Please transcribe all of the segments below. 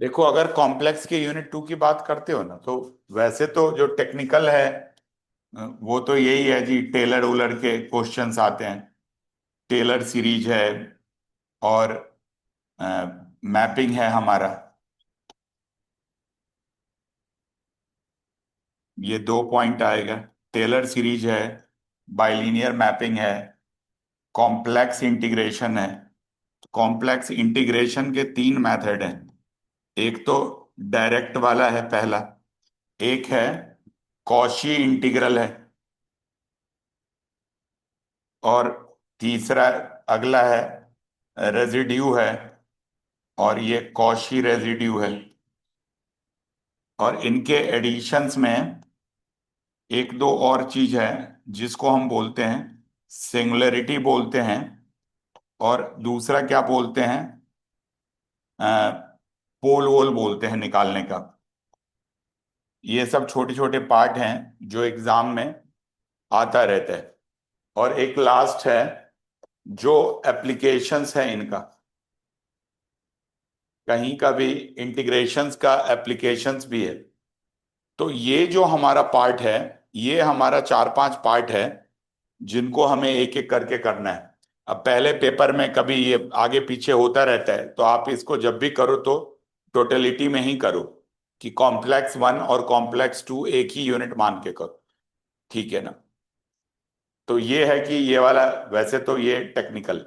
देखो, अगर कॉम्प्लेक्स के यूनिट टू की बात करते हो ना, तो वैसे तो जो टेक्निकल है वो तो यही है जी, टेलर उलर के क्वेश्चंस आते हैं। टेलर सीरीज है, और मैपिंग है हमारा। ये दो पॉइंट आएगा। टेलर सीरीज है, बाइलीनियर मैपिंग है, कॉम्प्लेक्स इंटीग्रेशन है। कॉम्प्लेक्स इंटीग्रेशन के तीन मेथड हैं। एक तो डायरेक्ट वाला है पहला, एक है कॉशी इंटीग्रल है, और तीसरा अगला है रेजिड्यू है, और ये कॉशी रेजिड्यू है। और इनके एडिशंस में एक दो और चीज है, जिसको हम बोलते हैं सिंगुलरिटी बोलते हैं, और दूसरा क्या बोलते हैं, पोल वोल बोलते हैं निकालने का। ये सब छोटे छोटे पार्ट हैं जो एग्जाम में आता रहता है। और एक लास्ट है जो एप्लीकेशंस है इनका, कहीं का भी इंटीग्रेशंस का एप्लीकेशंस भी है। तो ये जो हमारा पार्ट है, ये हमारा चार पांच पार्ट है जिनको हमें एक एक करके करना है। अब पहले पेपर में कभी ये आगे पीछे होता रहता है, तो आप इसको जब भी करो तो टोटलिटी में ही करो, कि कॉम्प्लेक्स वन और कॉम्प्लेक्स टू एक ही यूनिट मान के करो। ठीक है ना? तो ये है कि ये वाला, वैसे तो ये टेक्निकल।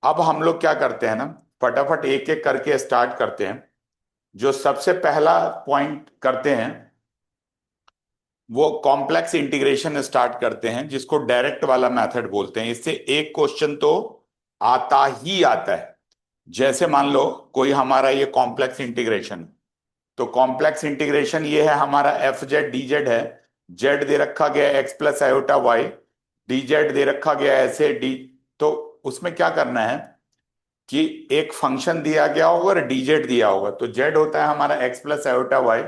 अब हम लोग क्या करते हैं ना, फटाफट एक एक करके स्टार्ट करते हैं। जो सबसे पहला पॉइंट करते हैं वो कॉम्प्लेक्स इंटीग्रेशन स्टार्ट करते हैं, जिसको डायरेक्ट वाला मेथड बोलते हैं। इससे एक क्वेश्चन तो आता ही आता है। जैसे मान लो कोई हमारा ये कॉम्प्लेक्स इंटीग्रेशन, तो कॉम्प्लेक्स इंटीग्रेशन ये है हमारा, एफ जेड डी जेड है। जेड दे रखा गया X plus iota Y, D Z दे रखा गया ऐसे डी। तो उसमें क्या करना है कि एक फंक्शन दिया गया होगा और डीजेड दिया होगा। तो जेड होता है हमारा एक्स प्लस आयोटा वाई।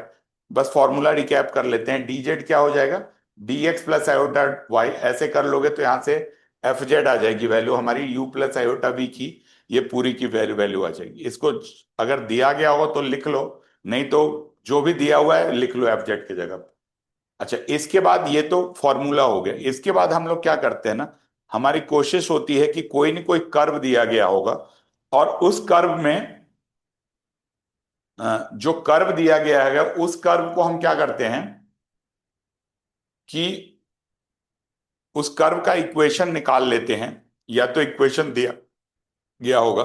बस फॉर्मूला रिकैप कर लेते हैं, डीजेड क्या हो जाएगा, D x plus iota Y. ऐसे कर लोगे तो यहाँ से एफ जेड आ जाएगी वैल्यू हमारी, यू प्लस आयोटा बी की ये पूरी की वैल्यू वैल्यू आ जाएगी। इसको अगर दिया गया हो तो लिख लो, नहीं तो जो भी दिया हुआ है लिख लो एफ जेड की जगह पे। अच्छा, इसके बाद ये तो फॉर्मूला हो गया। इसके बाद हम लोग क्या करते हैं ना, हमारी कोशिश होती है कि कोई न कोई कर्व दिया गया होगा, और उस कर्व में जो कर्व दिया गया है उस कर्व को हम क्या करते हैं कि उस कर्व का इक्वेशन निकाल लेते हैं, या तो इक्वेशन दिया गया होगा,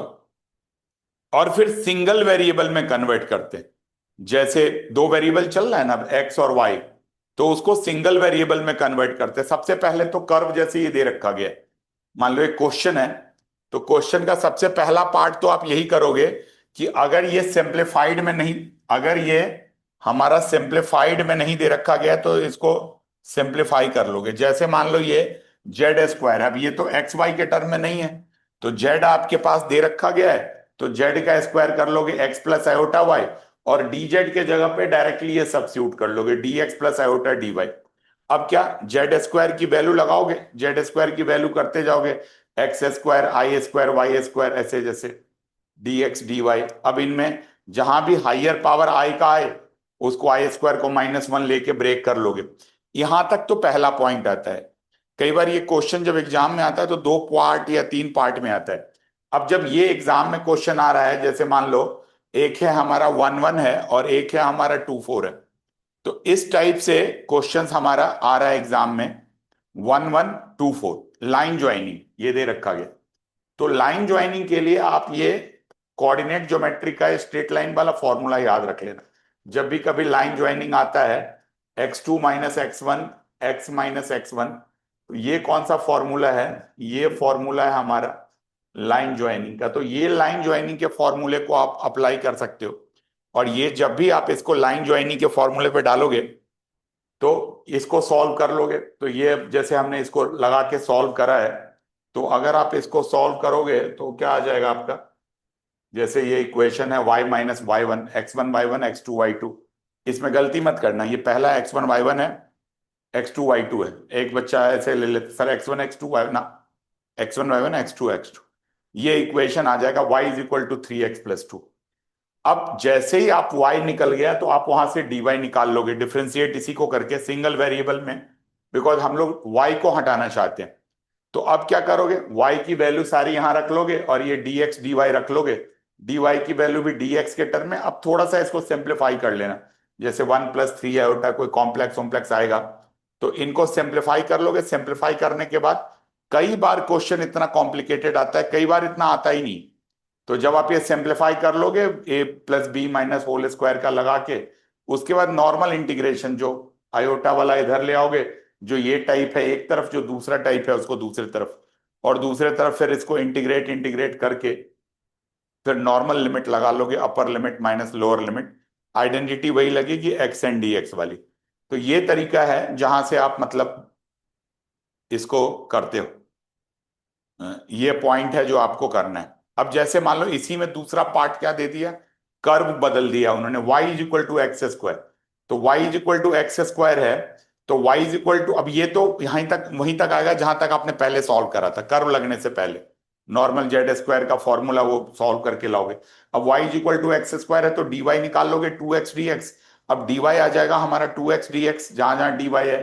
और फिर सिंगल वेरिएबल में कन्वर्ट करते हैं। जैसे दो वेरिएबल चल रहा है ना, एक्स और वाई, तो उसको सिंगल वेरिएबल में कन्वर्ट करते हैं। सबसे पहले तो कर्व जैसे ये दे रखा गया है, मान लो एक क्वेश्चन है, तो क्वेश्चन का सबसे पहला पार्ट तो आप यही करोगे कि अगर ये सिंप्लीफाइड में नहीं, अगर ये हमारा सिंप्लीफाइड में नहीं दे रखा गया है, तो इसको सिंप्लीफाई कर लोगे। जैसे मान लो ये जेड स्क्वायर है, अब ये तो एक्स वाई के टर्म में नहीं है, तो जेड आपके पास दे रखा गया है, तो जेड का स्क्वायर कर लोगे एक्स प्लस आयोटा वाई, और डी जेड के जगह पे डायरेक्टली ये सब्स्टिट्यूट कर लोगे, D x plus iota D Y. अब क्या, जेड स्क्वायर की वैल्यू लगाओगे, जेड स्क्वायर की वैल्यू करते जाओगे, एक्स स्क्वायर आई स्क्वायर वाई स्क्वायर, ऐसे जैसे डी एक्स डी वाई। अब इनमें जहां भी हाइयर पावर आई का आए, उसको आई स्क्वायर को -1 लेके ब्रेक कर लोगे। यहां तक तो पहला पॉइंट आता है। कई बार ये क्वेश्चन जब एग्जाम में आता है तो दो पार्ट या तीन पार्ट में आता है। अब जब ये एग्जाम में क्वेश्चन आ रहा है, जैसे मान लो एक है हमारा 1 1 है और एक है हमारा 2 4 है, तो इस टाइप से क्वेश्चंस हमारा आ रहा है एग्जाम में, 1 1 2 4 लाइन ज्वाइनिंग ये दे रखा गया। तो लाइन ज्वाइनिंग के लिए आप ये कोऑर्डिनेट ज्योमेट्री का स्ट्रेट लाइन वाला फॉर्मूला याद रख लेना। जब भी कभी लाइन ज्वाइनिंग आता है, x2 minus x1, x minus x1, तो ये कौन सा फॉर्मूला है, ये फॉर्मूला है हमारा लाइन ज्वाइनिंग का। तो ये लाइन ज्वाइनिंग के फॉर्मूले को आप अप्लाई कर सकते हो, और ये जब भी आप इसको लाइन ज्वाइनिंग के फॉर्मूले पे डालोगे तो इसको सॉल्व कर लोगे। तो ये जैसे हमने इसको लगा के सॉल्व करा है, तो अगर आप इसको सॉल्व करोगे तो क्या आ जाएगा आपका, जैसे ये इक्वेशन है y minus y one, x1 y1 x2 y2। इसमें गलती मत करना, ये पहला x1 y1 है, x2 y2 है। एक बच्चा ऐसे ले लेते सर x1 x2 y ना, x1 y1 x2 x2, ये इक्वेशन आ जाएगा y is equal to 3x plus 2। अब जैसे ही आप y निकल गया तो आप वहां से dy निकाल लोगे, डिफ्रेंशिएट इसी को करके सिंगल वेरिएबल में, बिकॉज हम लोग y को हटाना चाहते हैं। तो अब क्या करोगे, y की वैल्यू सारी यहां रख लोगे और ये dx dy रख लोगे, dy की वैल्यू भी dx के टर्म में। अब थोड़ा सा इसको सिंप्लीफाई कर लेना, जैसे 1+3 आयोटा कोई कॉम्प्लेक्स कॉम्प्लेक्स आएगा तो इनको सिंप्लीफाई कर लोगे। सिंप्लीफाई करने के बाद कई बार क्वेश्चन इतना कॉम्प्लिकेटेड आता है, कई बार इतना आता ही नहीं। तो जब आप ये सिंप्लीफाई कर लोगे a+b - होल स्क्वायर का लगा के, उसके बाद नॉर्मल इंटीग्रेशन जो आयोटा वाला इधर ले आओगे, जो ये टाइप है एक तरफ, जो दूसरा टाइप है उसको दूसरी तरफ, और दूसरे तरफ फिर इसको इंटीग्रेट इंटीग्रेट करके फिर नॉर्मल लिमिट लगा लोगे, upper limit minus lower limit, identity वही लगेगी एक्स एंड डी एक्स वाली। तो ये तरीका है जहां से आप मतलब इसको करते हो। ये पॉइंट है जो आपको करना है। अब जैसे मान लो इसी में दूसरा पार्ट क्या दे दिया, कर्व बदल दिया उन्होंने, y = x²। तो y = x² है, तो y अब ये तो यहीं तक वहीं तक आएगा जहां तक आपने पहले सॉल्व करा था, कर्व लगने से पहले नॉर्मल z² का फॉर्मूला वो सॉल्व करके लाओगे। अब y = x² है तो dy निकाल लोगे 2x dx। अब dy आ जाएगा हमारा 2x dx, जहां जहां dy है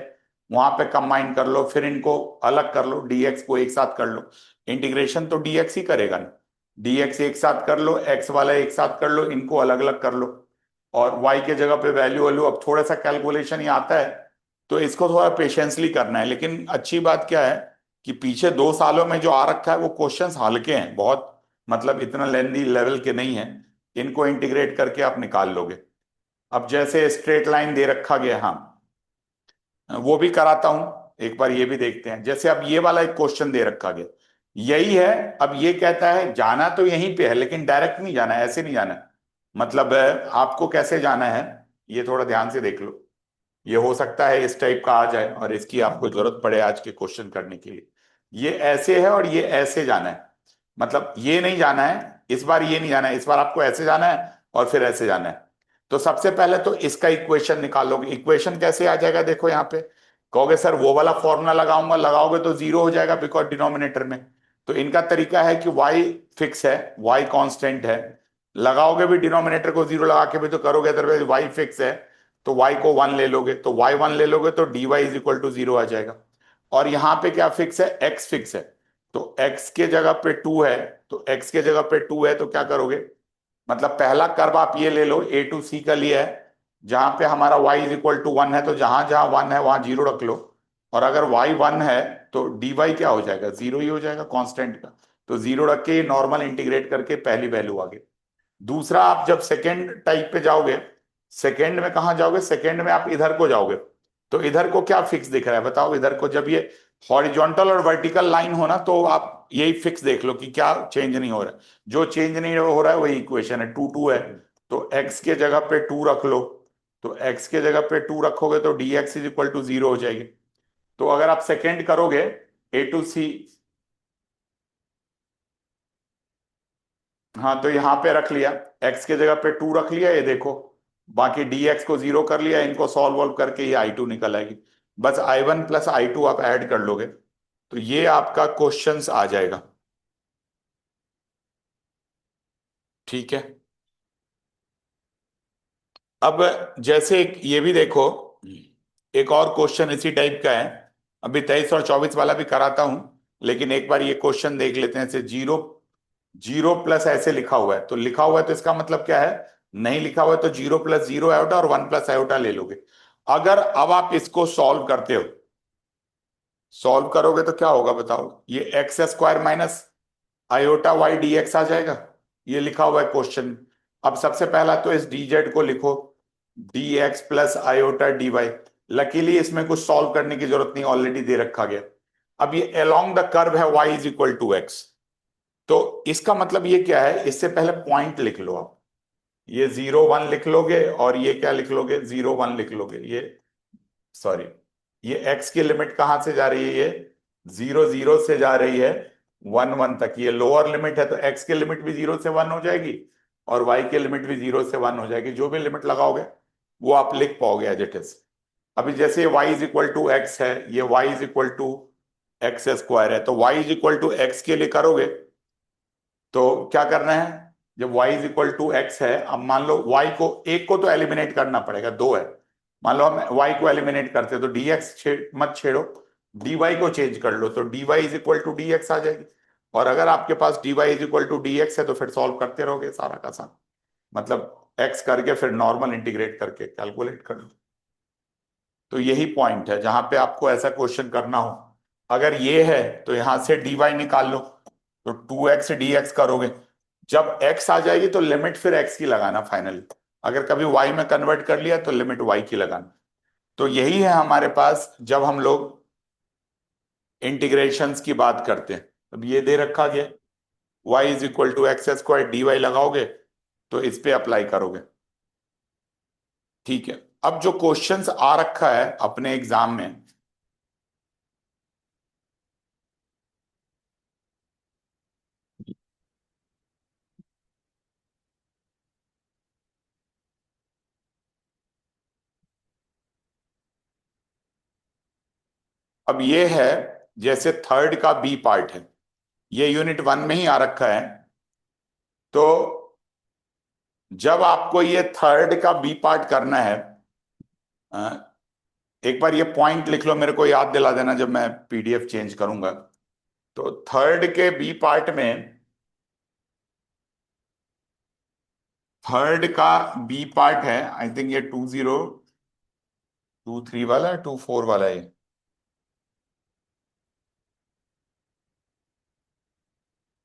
वहां पे कंबाइन कर लो, फिर इनको अलग कर लो, dx को एक साथ कर लो। इंटीग्रेशन तो dx ही करेगा ना, dx एक साथ कर लो, x वाला एक साथ कर लो, इनको अलग अलग कर लो, और y के जगह पे वैल्यू वैल्यू। अब थोड़ा सा कैलकुलेशन ही आता है तो इसको थोड़ा पेशेंसली करना है। लेकिन अच्छी बात क्या है कि पीछे 2 सालों में जो आ रखा है वो क्वेश्चंस हल्के हैं बहुत, मतलब इतना लेंदी लेवल के नहीं है। इनको इंटीग्रेट करके आप निकाल लोगे। अब जैसे स्ट्रेट लाइन दे रखा गया, हाँ वो भी कराता हूं, एक बार ये भी देखते हैं। जैसे अब ये वाला एक क्वेश्चन दे रखा गया, यही है। अब ये कहता है जाना तो यहीं पे है लेकिन डायरेक्ट नहीं जाना है, ऐसे नहीं जाना है। मतलब आपको कैसे जाना है ये थोड़ा ध्यान से देख लो। ये हो सकता है इस टाइप का आ जाए और इसकी आपको जरूरत पड़े आज के क्वेश्चन करने के लिए। ये ऐसे है और ये ऐसे जाना है, मतलब ये नहीं जाना है इस बार, ये नहीं जाना है इस बार, आपको ऐसे जाना है और फिर ऐसे जाना है। तो सबसे पहले तो इसका इक्वेशन निकालोगे। इक्वेशन कैसे आ जाएगा, देखो यहाँ पे कहोगे सर वो वाला फॉर्मूला लगाऊंगा, लगाओगे तो जीरो हो जाएगा बिकॉज डिनोमिनेटर में। तो इनका तरीका है कि y फिक्स है, y कांस्टेंट है, लगाओगे भी डिनोमिनेटर को जीरो लगा के भी तो करोगे, अदरवाइज y फिक्स है तो y को 1 ले लोगे, तो y 1 ले लोगे तो dy = 0 आ जाएगा। और यहाँ पे क्या फिक्स है, x फिक्स है, तो x के जगह पे 2 है, तो x के जगह पे 2 है तो क्या करोगे, मतलब पहला कर्व आप ये ले लो a to c का लिया है, जहां पे हमारा y = 1 है तो जहां जहां 1 है वहां 0 रख लो। और अगर y 1 है तो dy क्या हो जाएगा, 0 ही हो जाएगा कांस्टेंट का। तो 0 रख के नॉर्मल इंटीग्रेट करके पहली वैल्यू आ गई। दूसरा, आप जब सेकेंड टाइप पे जाओगे, सेकेंड में कहाँ जाओगे, सेकेंड में आप इधर को जाओगे। तो इधर को क्या फिक्स दिख रहा है बताओ, इधर को जब ये हॉरिजॉन्टल और वर्टिकल लाइन हो ना तो आप यही फिक्स देख लो कि क्या चेंज नहीं हो रहा है। जो चेंज नहीं हो रहा है वही इक्वेशन है, 2 है। तो x के जगह पे 2 रख लो, तो x के जगह पे 2 रखोगे तो dx = 0 हो जाएगी। तो अगर आप सेकेंड करोगे a to c, हाँ तो यहाँ पे रख लिया, x के जगह पे 2 रख लिया, ये देखो बाकी dx को 0 कर लिया, इनको सॉल्व वॉल्व करके ये i2 निकल आएगी। बस i1 + i2 आप ऐड कर लोगे तो ये आपका क्वेश्चंस आ जाएगा। ठीक है। अब जैसे ये भी देखो, एक और क्वेश्चन इसी टाइप का है। अभी 23 और 24 वाला भी कराता हूं, लेकिन एक बार ये क्वेश्चन देख लेते हैं। जैसे जीरो, जीरो प्लस ऐसे लिखा हुआ है, तो लिखा हुआ है तो इसका मतलब क्या है, नहीं लिखा हुआ है तो 0 + 0 आयोटा और 1 + आयोटा ले लोगे। अगर अब आप इसको सॉल्व करते हो, सॉल्व करोगे तो क्या होगा बताओ, ये x² minus iota y dx आ जाएगा, ये लिखा हुआ है क्वेश्चन। अब सबसे पहला तो इस dz को लिखो, dx + आयोटा dy। लकीली इसमें कुछ सॉल्व करने की जरूरत नहीं, ऑलरेडी दे रखा गया। अब ये अलोंग द कर्व है y = x, तो इसका मतलब ये क्या है, इससे पहले पॉइंट लिख लो आप, ये 0 1 लिख लोगे और ये क्या लिख लोगे, 0 1 लिख लोगे। ये सॉरी, ये x की लिमिट कहां से जा रही है, ये 0 0 से जा रही है 1 1 तक, ये लोअर लिमिट है तो x की लिमिट भी 0 से 1 हो जाएगी और y की लिमिट भी 0 से 1 हो जाएगी। जो भी लिमिट लगाओगे वो आप लिख पाओगे एज इट इज। अभी जैसे ये y = x है, ये y = x² है, तो y = x के लिए करोगे तो क्या करना है, जब y is equal to X है, अब मान लो y को, एक को तो एलिमिनेट करना पड़ेगा, दो है, मान लो हम y को एलिमिनेट करते तो dx मत छेड़ो, dy को चेंज कर लो तो dy is equal to dx आ जाएगी। और अगर आपके पास dy is equal to dx है तो फिर सॉल्व करते रहोगे सारा का सारा, मतलब x करके फिर नॉर्मल इंटीग्रेट करके कैलकुलेट कर लो। तो यही पॉइंट है जहां पे आपको ऐसा क्वेश्चन करना हो, अगर ये है तो यहां से dy निकाल लो, तो 2x dx करोगे, जब x आ जाएगी तो लिमिट फिर x की लगाना फाइनली, अगर कभी y में कन्वर्ट कर लिया तो लिमिट y की लगाना। तो यही है हमारे पास जब हम लोग इंटीग्रेशंस की बात करते हैं। अब ये दे रखा गया y is equal to X square D Y, लगाओगे तो इस पे अप्लाई करोगे। ठीक है, अब जो क्वेश्चंस आ रखा है अपने एग्जाम में, अब ये है, जैसे थर्ड का बी पार्ट है, ये यूनिट वन में ही आ रखा है, तो जब आपको ये थर्ड का बी पार्ट करना है, अ, एक बार ये पॉइंट लिख लो, मेरे को याद दिला देना जब मैं पीडीएफ चेंज करूंगा। तो थर्ड के बी पार्ट में, थर्ड का बी पार्ट है, आई थिंक ये 2023 वाला है, 24 वाला है,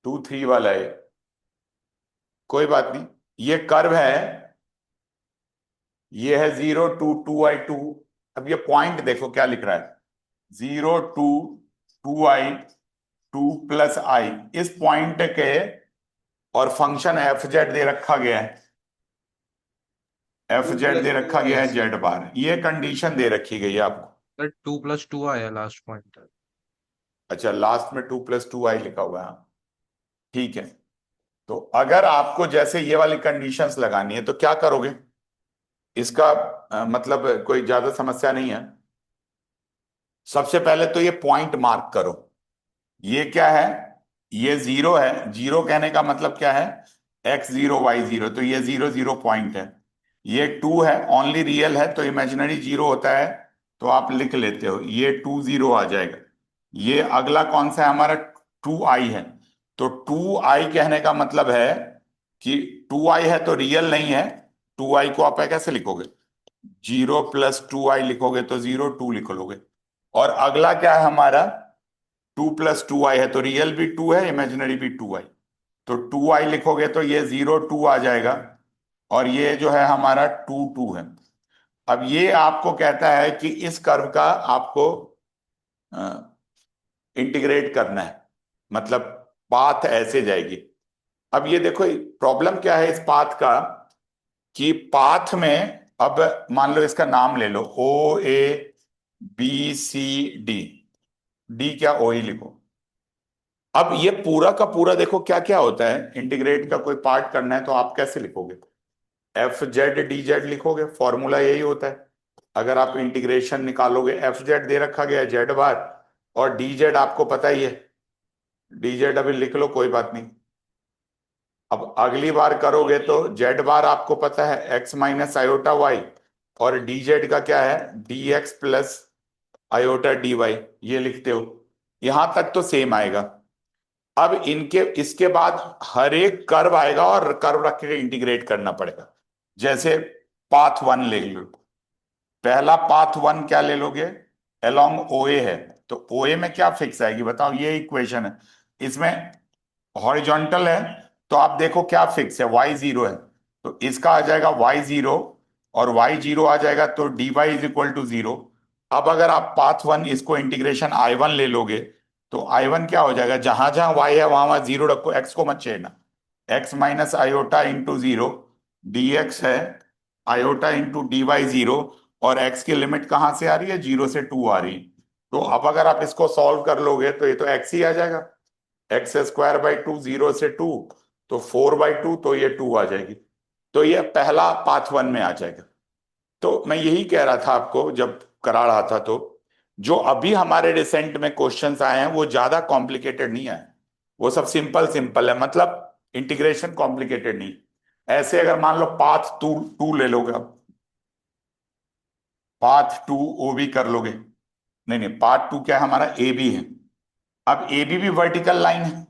23 वाला है, कोई बात नहीं, ये कर्व है, ये है 0 to 2i2। अब ये पॉइंट देखो क्या लिख रहा है, 0 to 2i2 प्लस आई, इस पॉइंट के, और फंक्शन एफ जेड दे रखा गया है, एफ टू जेड प्लस दे टू रखा गया आया है सर। जेड बार, ये कंडीशन दे रखी गई है आपको। सर 2+2 आया लास्ट पॉइंट। अच्छा, लास्ट में 2 + 2i लिखा हुआ है, हाँ। ठीक है, तो अगर आपको जैसे ये वाली कंडीशंस लगानी है तो क्या करोगे, इसका मतलब कोई ज्यादा समस्या नहीं है। सबसे पहले तो ये पॉइंट मार्क करो, ये क्या है, ये जीरो है, जीरो कहने का मतलब क्या है, x0 y0, तो ये 0 0 पॉइंट है। ये 2 है, ओनली रियल है तो इमेजिनरी जीरो होता है, तो आप लिख लेते हो, ये 2 0 आ जाएगा। ये अगला कौन सा है हमारा, 2i है, तो 2i कहने का मतलब है कि 2i है तो रियल नहीं है, 2i को आप कैसे लिखोगे, 0 + 2i लिखोगे तो 0 2 लिख लोगे। और अगला क्या है हमारा, 2 + 2i है, तो रियल भी 2 है, इमेजिनरी भी 2i, तो 2i लिखोगे तो ये 0 2 आ जाएगा, और ये जो है हमारा 2 2 है। अब ये आपको कहता है कि इस कर्व का आपको इंटीग्रेट करना है, मतलब पाथ ऐसे जाएगी। अब ये देखो प्रॉब्लम क्या है इस पाथ का, कि पाथ में, अब मान लो इसका नाम ले लो, OABCD, डी क्या, ओ ही लिखो। अब ये पूरा का पूरा देखो क्या क्या होता है, इंटीग्रेट का कोई पार्ट करना है तो आप कैसे लिखोगे, F Z D Z लिखोगे, फॉर्मूला यही होता है। अगर आप इंटीग्रेशन निकालोगे, F Z दे रखा गया है जेड बार, और DZ आपको पता ही है, DZ अभी लिख लो कोई बात नहीं। अब अगली बार करोगे तो जेड बार आपको पता है x - i/y, और DZ का क्या है, dx + i/dy, ये लिखते हो, यहां तक तो सेम आएगा। अब इनके इसके बाद हर एक कर्व आएगा और कर्व रख के इंटीग्रेट करना पड़ेगा। जैसे पाथ वन ले लो, पहला पाथ वन क्या ले लोगे, अलोंग ओए है, तो ओए में क्या फिक्स आएगी बताओ, ये इक्वेशन है, इसमें हॉरिजॉन्टल है, तो आप देखो क्या फिक्स है, y0 है, तो इसका आ जाएगा y0, और y0 आ जाएगा तो dy = 0। अब अगर आप पाथ वन इसको इंटीग्रेशन I1 ले लोगे, तो I1 क्या हो जाएगा, जहां जहां y है वहां वहां जीरो रखो, x को मत छेड़ना, x - i/0 dx है, i/dy 0, और x की लिमिट कहां से आ रही है, 0 से 2 आ रही है। तो अब अगर आप इसको सॉल्व कर लोगे तो ये तो x ही आ जाएगा, x² / 2, 0 से 2, तो 4/2, तो ये 2 आ जाएगी। तो ये पहला पाथ वन में आ जाएगा। तो मैं यही कह रहा था आपको जब करा रहा था, तो जो अभी हमारे रिसेंट में क्वेश्चंस आए हैं वो ज्यादा कॉम्प्लिकेटेड नहीं है, वो सब सिंपल सिंपल है, मतलब इंटीग्रेशन कॉम्प्लिकेटेड नहीं। ऐसे अगर मान लो पाथ टू टू ले लोगे, अब पाथ टू ओ भी कर लोगे। नहीं नहीं, पाथ टू क्या है हमारा, ए बी है। अब ए बी भी वर्टिकल लाइन है,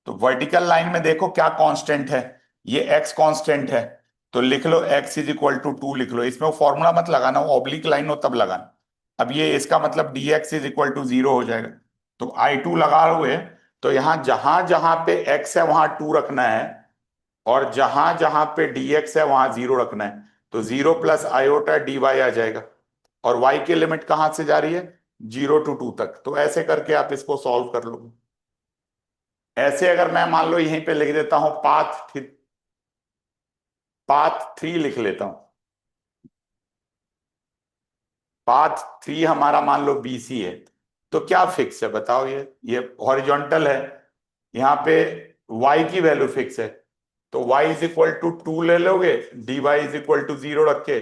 तो वर्टिकल लाइन में देखो क्या कांस्टेंट है, ये एक्स कांस्टेंट है। तो लिख लो X is equal to two, लिख लो। इसमें वो फॉर्मूला मत लगाना, वो ऑब्लिक लाइन हो तब लगाना। अब ये इसका मतलब D x is equal to zero हो जाएगा। तो आई टू लगा हुए, तो यहां जहां जहां पे एक्स है वहां टू रखना है, और जहां जहां पे डी एक्स है वहां जीरो रखना है। तो zero plus iota D Y आ जाएगा। और वाई की लिमिट कहां से जा रही है, जीरो टू टू तक। तो ऐसे करके आप इसको सॉल्व कर लो। ऐसे अगर मैं मान लो यहीं पे लिख देता हूं पाथ थ्री लिख लेता हूं। पाथ थ्री हमारा मान लो बीसी है, तो क्या फिक्स है बताओ, ये हॉरिजॉन्टल है, यहाँ पे y की वैल्यू फिक्स है। तो y is equal to two ले लोगे, dy is equal to zero रख के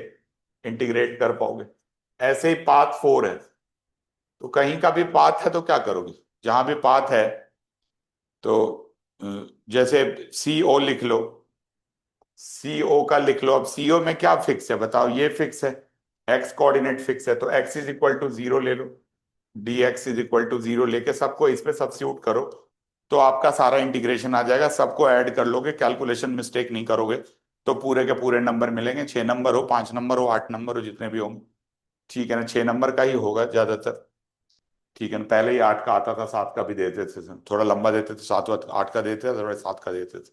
इंटीग्रेट कर पाओगे। ऐसे ही पाथ फोर है, तो कहीं का भी पाथ है तो क्या करोगे, जहां भी पाथ है तो जैसे सी ओ लिख लो, सी ओ का लिख लो। अब सी ओ में क्या फिक्स है बताओ, ये फिक्स है, एक्स कोऑर्डिनेट फिक्स है, तो X is equal to zero ले लो, D x is equal to zero लेके सबको इस पे सब्स्टिट्यूट करो, तो आपका सारा इंटीग्रेशन आ जाएगा। सबको ऐड कर लोगे, कैलकुलेशन मिस्टेक नहीं करोगे, तो पूरे के पूरे नंबर मिलेंगे। 6 नंबर हो, 5 नंबर हो, 8 नंबर हो, जितने भी होंगे। ठीक है ना, 6 नंबर का ही होगा ज्यादातर। ठीक है ना, पहले ही 8 का आता था, 7 का भी देते थे, थोड़ा लंबा देते थे, 7 8 का देते थे, थोड़ा 7 का देते थे।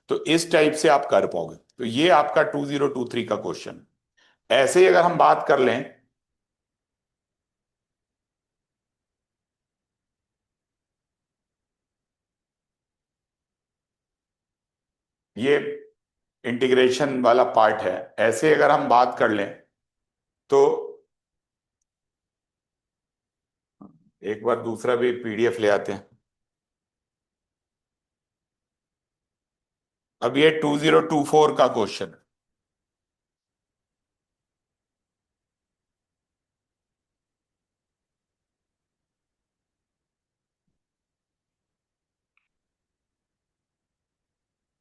तो इस टाइप से आप कर पाओगे। तो ये आपका 2023 का क्वेश्चन। ऐसे ही अगर हम बात कर लें, ये इंटीग्रेशन वाला पार्ट है, ऐसे अगर हम बात कर लें तो एक बार दूसरा भी पीडीएफ ले आते हैं। अब ये 2024 का क्वेश्चन,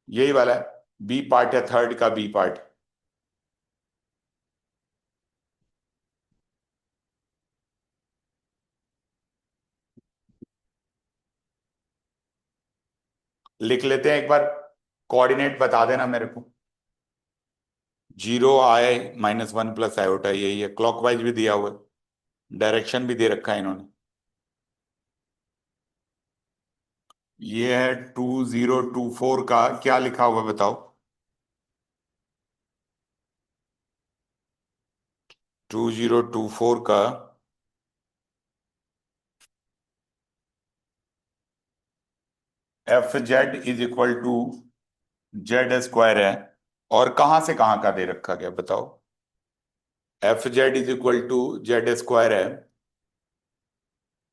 यही वाला है, बी पार्ट है, थर्ड का बी पार्ट। लिख लेते हैं एक बार, कोऑर्डिनेट बता देना मेरे को। 0 i - 1 + आयोटा, यही है, क्लॉकवाइज भी दिया हुआ है, डायरेक्शन भी दे रखा है इन्होंने। ये है 2024 का, क्या लिखा हुआ है बताओ। 2024 का F Z is equal to Z square है, और कहां से कहां का दे रखा गया बताओ। F Z is equal to Z square है,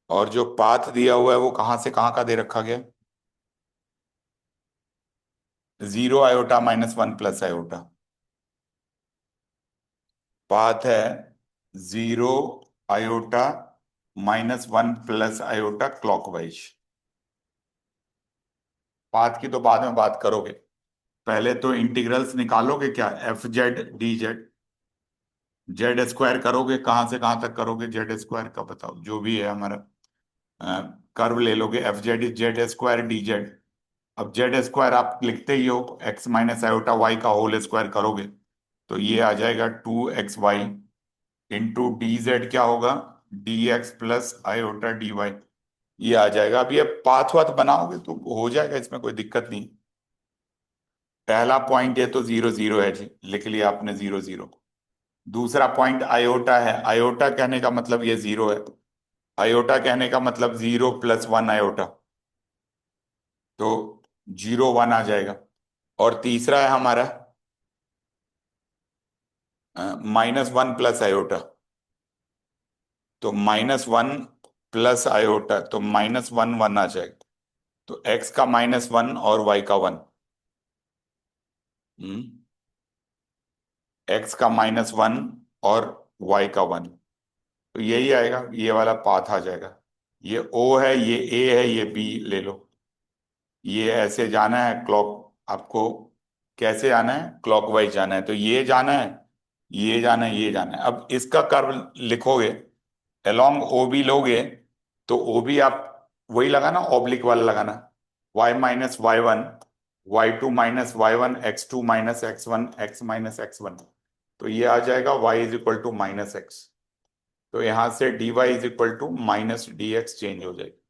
और जो पाथ दिया हुआ है वो कहां से कहां का दे रखा गया, 0 i - 1 + आयोटा। पाथ है 0 i - 1 + आयोटा क्लॉकवाइज। पाथ की तो बाद में बात करोगे, पहले तो इंटीग्रल्स निकालोगे क्या, F Z D Z. Z square करोगे, कहां से कहां तक करोगे जेड स्क्वायर का बताओ, जो भी है हमारा कर्व ले लोगे, F Z is Z square D Z. अब जेड स्क्वायर आप लिखते ही हो, एक्स माइनस आयोटा वाई का होल स्क्वायर करोगे, तो ये आ जाएगा 2xy इंटू डी जेड, क्या होगा, d x plus iota D y. ये आ जाएगा। अब ये पाथ वाथ बनाओगे तो हो जाएगा, इसमें कोई दिक्कत नहीं। पहला पॉइंट ये तो 0 0 है जी, लिख लिया आपने 0 0। दूसरा पॉइंट आयोटा है, आयोटा कहने का मतलब ये जीरो है, आयोटा कहने का मतलब 0 + 1 आयोटा, तो 0 1 आ जाएगा। और तीसरा है हमारा -1 + आयोटा, तो -1 + आयोटा, तो -1 1 आ जाएगा। तो x का -1 और y का 1, x का -1 और y का 1, तो यही आएगा, ये वाला पाथ आ जाएगा। ये O है, ये A है, ये B ले लो। ये ऐसे जाना है क्लॉक आपको कैसे जाना है, क्लॉकवाइज जाना है, तो ये जाना है, ये जाना है, ये जाना है। अब इसका कर्व लिखोगे, अलोंग ओ बी लोगे, तो ओ बी आप वही लगाना, ऑब्लिक वाला लगाना, y minus y one, y2 minus y one, x2 minus x one, x minus x one. तो ये आ जाएगा y is equal to minus x. तो यहां से dy is equal to minus d x change हो जाएगी।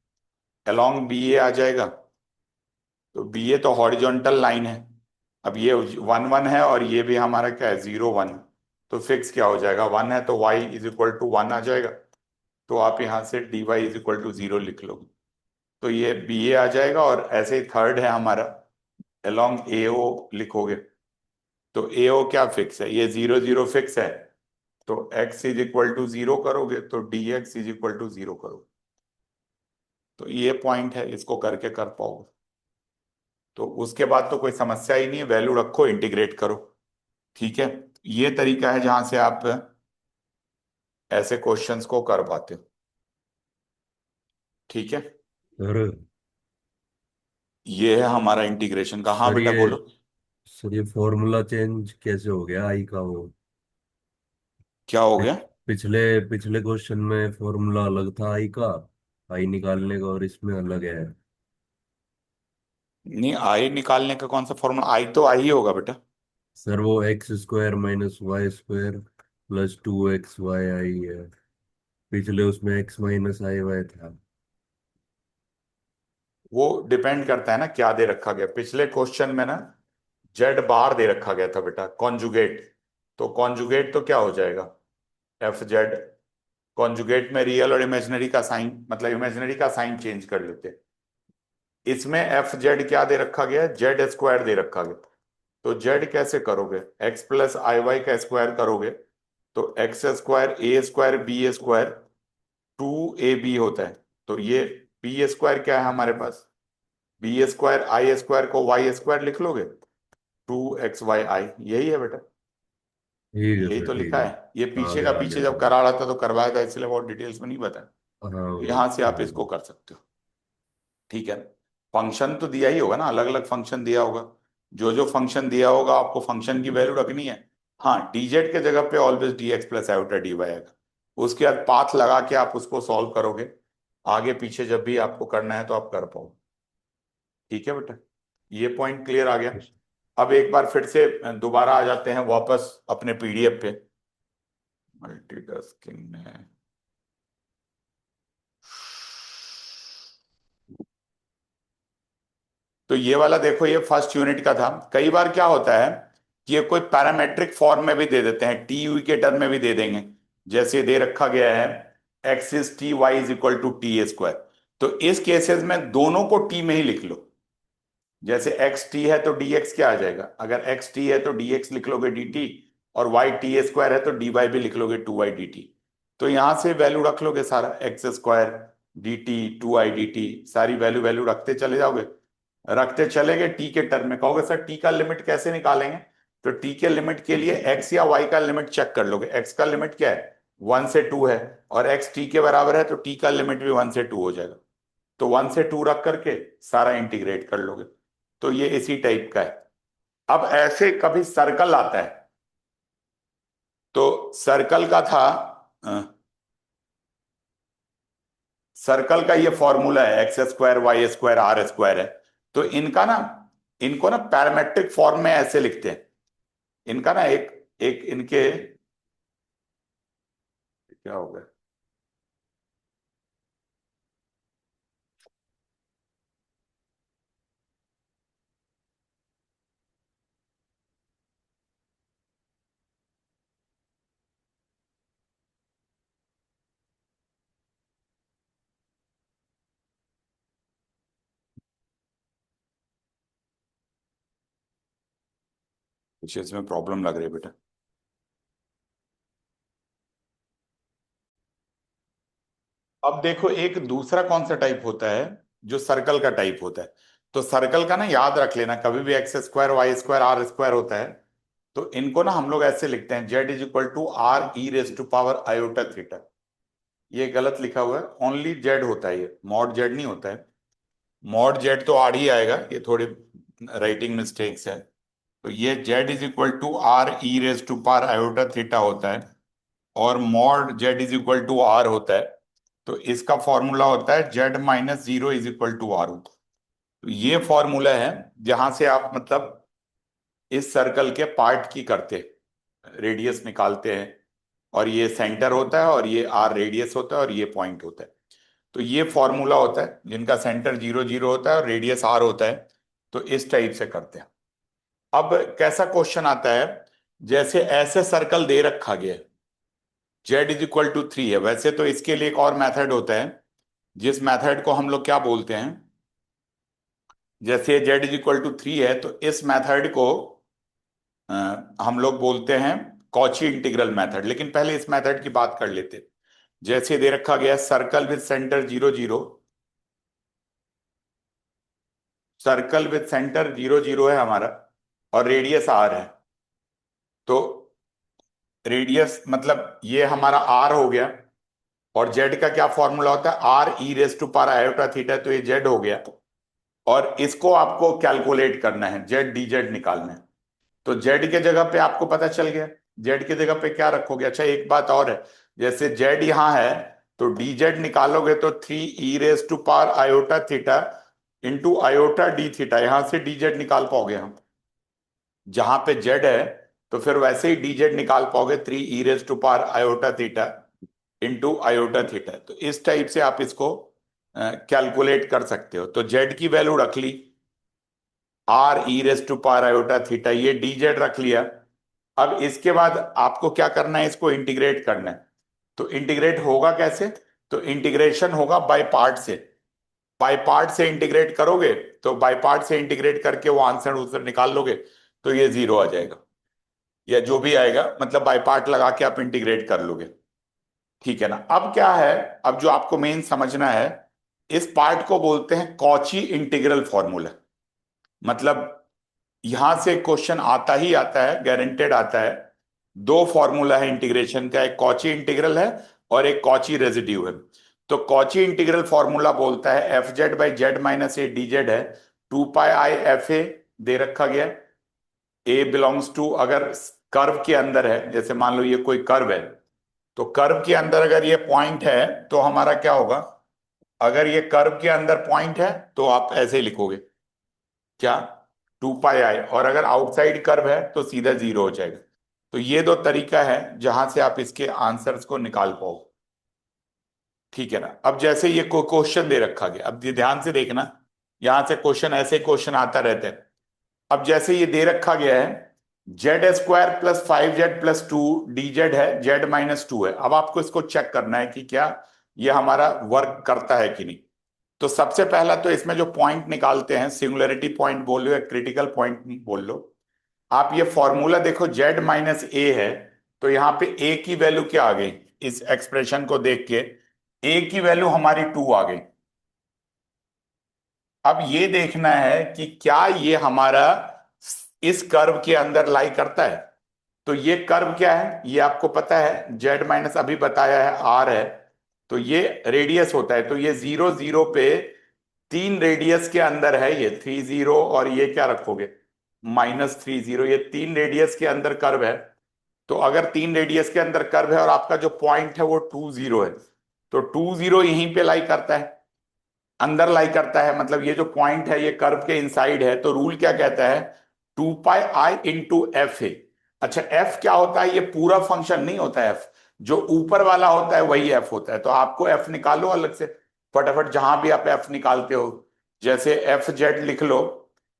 अलोंग बी ए आ जाएगा, तो बी ए तो हॉरिजॉन्टल लाइन है। अब ये वन वन है और ये भी हमारा क्या है, जीरो वन। तो फिक्स क्या हो जाएगा, वन है तो y is equal to one आ जाएगा। तो आप यहां से dy is equal to zero लिख लोगे, तो ये बी ए आ जाएगा। और ऐसे ही थर्ड है हमारा, अलोंग ए ओ लिखोगे, तो ए ओ क्या फिक्स है, ये जीरो जीरो फिक्स है। तो x is equal to zero करोगे तो d x is equal to zero करोगे। तो ये पॉइंट है, इसको करके कर पाओगे। तो उसके बाद तो कोई समस्या ही नहीं है, वैल्यू रखो, इंटीग्रेट करो। ठीक है, ये तरीका है जहां से आप ऐसे क्वेश्चंस को कर पाते हो। ठीक है, सर ये है हमारा इंटीग्रेशन का। हाँ सर बेटा ये बोलो। सर ये फॉर्मूला चेंज कैसे हो गया आई का? वो क्या हो पि- गया? पिछले पिछले क्वेश्चन में फॉर्मूला अलग था आई का, आई निकालने का, और इसमें अलग है। नहीं, आई निकालने का कौन सा फॉर्मूला, आई तो आई ही होगा बेटा। सर वो x square minus y square plus 2xy आई है। पिछले उसमें एक्स माइनस आई वाई था। वो डिपेंड करता है ना क्या दे रखा गया। पिछले क्वेश्चन में ना जेड बार दे रखा गया था बेटा, कॉन्जुगेट। तो कॉन्जुगेट तो क्या हो जाएगा, एफ जेड। कॉन्जुगेट में रियल और इमेजिनरी का साइन, मतलब इमेजिनरी का साइन चेंज कर लेते हैं। इसमें एफ जेड क्या दे रखा गया, जेड स्क्वायर दे रखा गया। तो जेड कैसे करोगे, एक्स प्लस आई वाई का स्क्वायर करोगे, तो x square b square, two a b होता है। तो ये बी स्क्वायर क्या है हमारे पास, बी स्क्वायर आई स्क्वायर को वाई स्क्वायर लिख लोगे, टू एक्स वाई आई, यही है बेटा। ठीक है यही सर, तो ठीक लिखा है। है, ये आ पीछे का गया, आ गया पीछे जब समझ। करा रहा था तो करवाया था, इसलिए बहुत डिटेल्स में नहीं बताया। हाँ तो वो यहां से आप समझ इसको गया। कर सकते हो। ठीक है, फंक्शन तो दिया ही होगा ना, अलग अलग फंक्शन दिया होगा। जो जो फंक्शन दिया होगा आपको फंक्शन की वैल्यू रखनी है। हाँ, dz के जगह पे always d x plus iota D y आएगा। उसके बाद पाथ लगा के आप उसको सॉल्व करोगे, आगे पीछे जब भी आपको करना है तो आप कर पाओ। ठीक है बेटा, ये पॉइंट क्लियर आ गया। अब एक बार फिर से दोबारा आ जाते हैं वापस अपने पीडीएफ पे, मल्टीटास्किंग में। तो ये वाला देखो, ये फर्स्ट यूनिट का था। कई बार क्या होता है कि ये कोई पैरामेट्रिक फॉर्म में भी दे देते हैं, टी यू के टर्म में भी दे देंगे। जैसे दे रखा गया है x is t y is equal to t square. तो इस केसेस में दोनों को टी में ही लिख लो। जैसे एक्स टी है तो डी एक्स क्या आ जाएगा, अगर एक्स टी है तो डी एक्स लिख लोगे डी टी, और वाई टी स्क्वायर है तो डी वाई भी लिख लोगे टू वाई डी टी। तो यहां से वैल्यू रख लोगे सारा, x square d t two i d t, सारी वैल्यू वैल्यू रखते चले जाओगे। रखते चलेंगे टी के टर्म में, कहोगे सर टी का लिमिट कैसे निकालेंगे, तो टी के लिमिट के लिए एक्स या वाई का लिमिट चेक कर लोगे। एक्स का लिमिट क्या है, वन से टू है, और एक्स टी के बराबर है, तो टी का लिमिट भी वन से टू हो जाएगा। तो वन से टू रख करके सारा इंटीग्रेट कर लोगे। तो ये इसी टाइप का है। अब ऐसे कभी सर्कल आता है, तो सर्कल का था, सर्कल का ये फॉर्मूला है x square Y square r square है। तो इनका ना, इनको ना पैरामेट्रिक फॉर्म में ऐसे लिखते हैं। इनका ना एक एक इनके, क्या हो गया, कुछ इसमें प्रॉब्लम लग रही है बेटा। अब देखो, एक दूसरा कौन सा टाइप होता है जो सर्कल का टाइप होता है। तो सर्कल का ना याद रख लेना, कभी भी x square Y square r square होता है, तो इनको ना हम लोग ऐसे लिखते हैं, z is equal to r e raise to power iota theta. ये गलत लिखा हुआ है, ओनली जेड होता है, ये मॉड जेड नहीं होता है। मॉड जेड तो आर ही आएगा, ये थोड़ी राइटिंग मिस्टेक्स है। तो ये z is equal to r e raise to power iota theta होता है, और mod z is equal to r होता है। तो इसका फॉर्मूला होता है z minus zero is equal to r होता है। तो ये फॉर्मूला है जहां से आप मतलब इस सर्कल के पार्ट की करते रेडियस निकालते हैं, और ये सेंटर होता है और ये आर रेडियस होता है और ये पॉइंट होता है। तो ये फॉर्मूला होता है जिनका सेंटर 0 0 होता है और रेडियस आर होता है। तो इस टाइप से करते हैं। अब कैसा क्वेश्चन आता है, जैसे ऐसे सर्कल दे रखा गया है, जेड इज इक्वल टू 3 है। वैसे तो इसके लिए एक और मेथड होता है, जिस मेथड को हम लोग क्या बोलते हैं, जैसे जेड इज इक्वल टू 3 है तो इस मेथड को अ, हम लोग बोलते हैं कॉची इंटीग्रल मेथड। लेकिन पहले इस मेथड की बात कर लेते हैं। जैसे दे रखा गया circle with centre 0 0, circle with centre 0 0 है हमारा, और रेडियस आर है। तो रेडियस मतलब ये हमारा आर हो गया, और जेड का क्या फॉर्मूला होता है, r E raise to power iota theta. तो ये जेड हो गया, और इसको आपको कैलकुलेट करना है, जेड डी जेड निकालना है। तो जेड के जगह पे आपको पता चल गया, जेड की जगह पे क्या रखोगे। अच्छा एक बात और है, जैसे जेड यहां है तो डी जेड निकालोगे तो 3 e raise to power iota theta into iota d theta, यहां से डी जेड निकाल पाओगे हम। जहां पे जेड है तो फिर वैसे ही डी जेड निकाल पाओगे, 3 e raise to power iota theta into iota theta. तो इस टाइप से आप इसको कैलकुलेट कर सकते हो। तो जेड की वैल्यू रख ली, R E raise to power iota theta, ये डी जेड रख लिया। अब इसके बाद आपको क्या करना है, इसको इंटीग्रेट करना है। तो इंटीग्रेट होगा कैसे, तो इंटीग्रेशन होगा बाय पार्ट से। बाय पार्ट से इंटीग्रेट करोगे तो बाय पार्ट से इंटीग्रेट करके वो आंसर उधर निकाल लोगे, तो ये 0 आ जाएगा, या जो भी आएगा, मतलब बाय पार्ट लगा के आप इंटीग्रेट कर लोगे। ठीक है ना। अब क्या है, अब जो आपको मेन समझना है, इस पार्ट को बोलते हैं कॉची इंटीग्रल फॉर्मूला। मतलब यहां से क्वेश्चन आता ही आता है, गारंटेड आता है। दो फॉर्मूला है इंटीग्रेशन का, एक कॉची इंटीग्रल है और एक कॉची रेजिड्यू है। तो कॉची इंटीग्रल फॉर्मूला बोलता है F Z by Z minus A D Z है 2 π i f a, दे रखा गया। ए बिलोंग्स टू, अगर कर्व के अंदर है, जैसे मान लो ये कोई कर्व है, तो कर्व के अंदर अगर ये पॉइंट है तो हमारा क्या होगा, अगर ये कर्व के अंदर पॉइंट है तो आप ऐसे ही लिखोगे क्या, 2 π i, और अगर आउटसाइड कर्व है तो सीधा 0 हो जाएगा। तो ये दो तरीका है जहां से आप इसके आंसर्स को निकाल पाओ। ठीक है ना। अब जैसे ये क्वेश्चन दे रखा गया, अब ये ध्यान से देखना, यहां से क्वेश्चन, ऐसे क्वेश्चन आता रहता है। अब जैसे ये दे रखा गया है Z square plus 5z plus 2 D Z है, जेड माइनस 2 है। अब आपको इसको चेक करना है कि क्या ये हमारा वर्क करता है कि नहीं। तो सबसे पहला तो इसमें जो पॉइंट निकालते हैं, सिंगुलरिटी पॉइंट बोल लो या क्रिटिकल पॉइंट बोल लो, आप ये फॉर्मूला देखो, जेड माइनस ए है। तो यहां पे ए की वैल्यू क्या आ गई, इस एक्सप्रेशन को देख के ए की वैल्यू हमारी 2 आ गई। अब ये देखना है कि क्या ये हमारा इस कर्व के अंदर लाई करता है। तो ये कर्व क्या है, ये आपको पता है, जेड माइनस अभी बताया है आर है, तो ये रेडियस होता है। तो ये 0 0 पे 3 रेडियस के अंदर है, ये 3 0, और ये क्या रखोगे -3 0, ये 3 रेडियस के अंदर कर्व है। तो अगर 3 रेडियस के अंदर कर्व है और आपका जो पॉइंट है वो 2 0 है, तो 2 0 यहीं पे लाई करता है, अंदर लाई करता है। मतलब ये जो पॉइंट है ये कर्व के इनसाइड है। तो रूल क्या कहता है, 2 π i × f है। अच्छा f क्या होता है, ये पूरा फंक्शन नहीं होता है, f जो ऊपर वाला होता है वही f होता है। तो आपको f निकालो अलग से फटाफट, जहां भी आप f निकालते हो। जैसे एफ जेड लिख लो,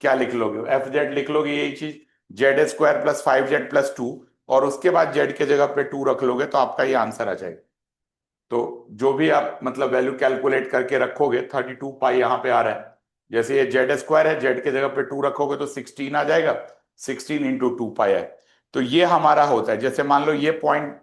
क्या लिख लोगे, एफ जेड लिख लोगे यही चीज, Z square plus 5z plus 2, और उसके बाद जेड के जगह पे 2 रख लोगे तो आपका ये आंसर आ जाएगा। तो जो भी आप मतलब वैल्यू कैलकुलेट करके रखोगे, 32 π यहाँ पे आ रहा है। जैसे ये जेड स्क्वायर है, जेड के जगह पे 2 रखोगे तो 16 आ जाएगा, 16 इंटू 2 π है। तो ये हमारा होता है। जैसे मान लो ये पॉइंट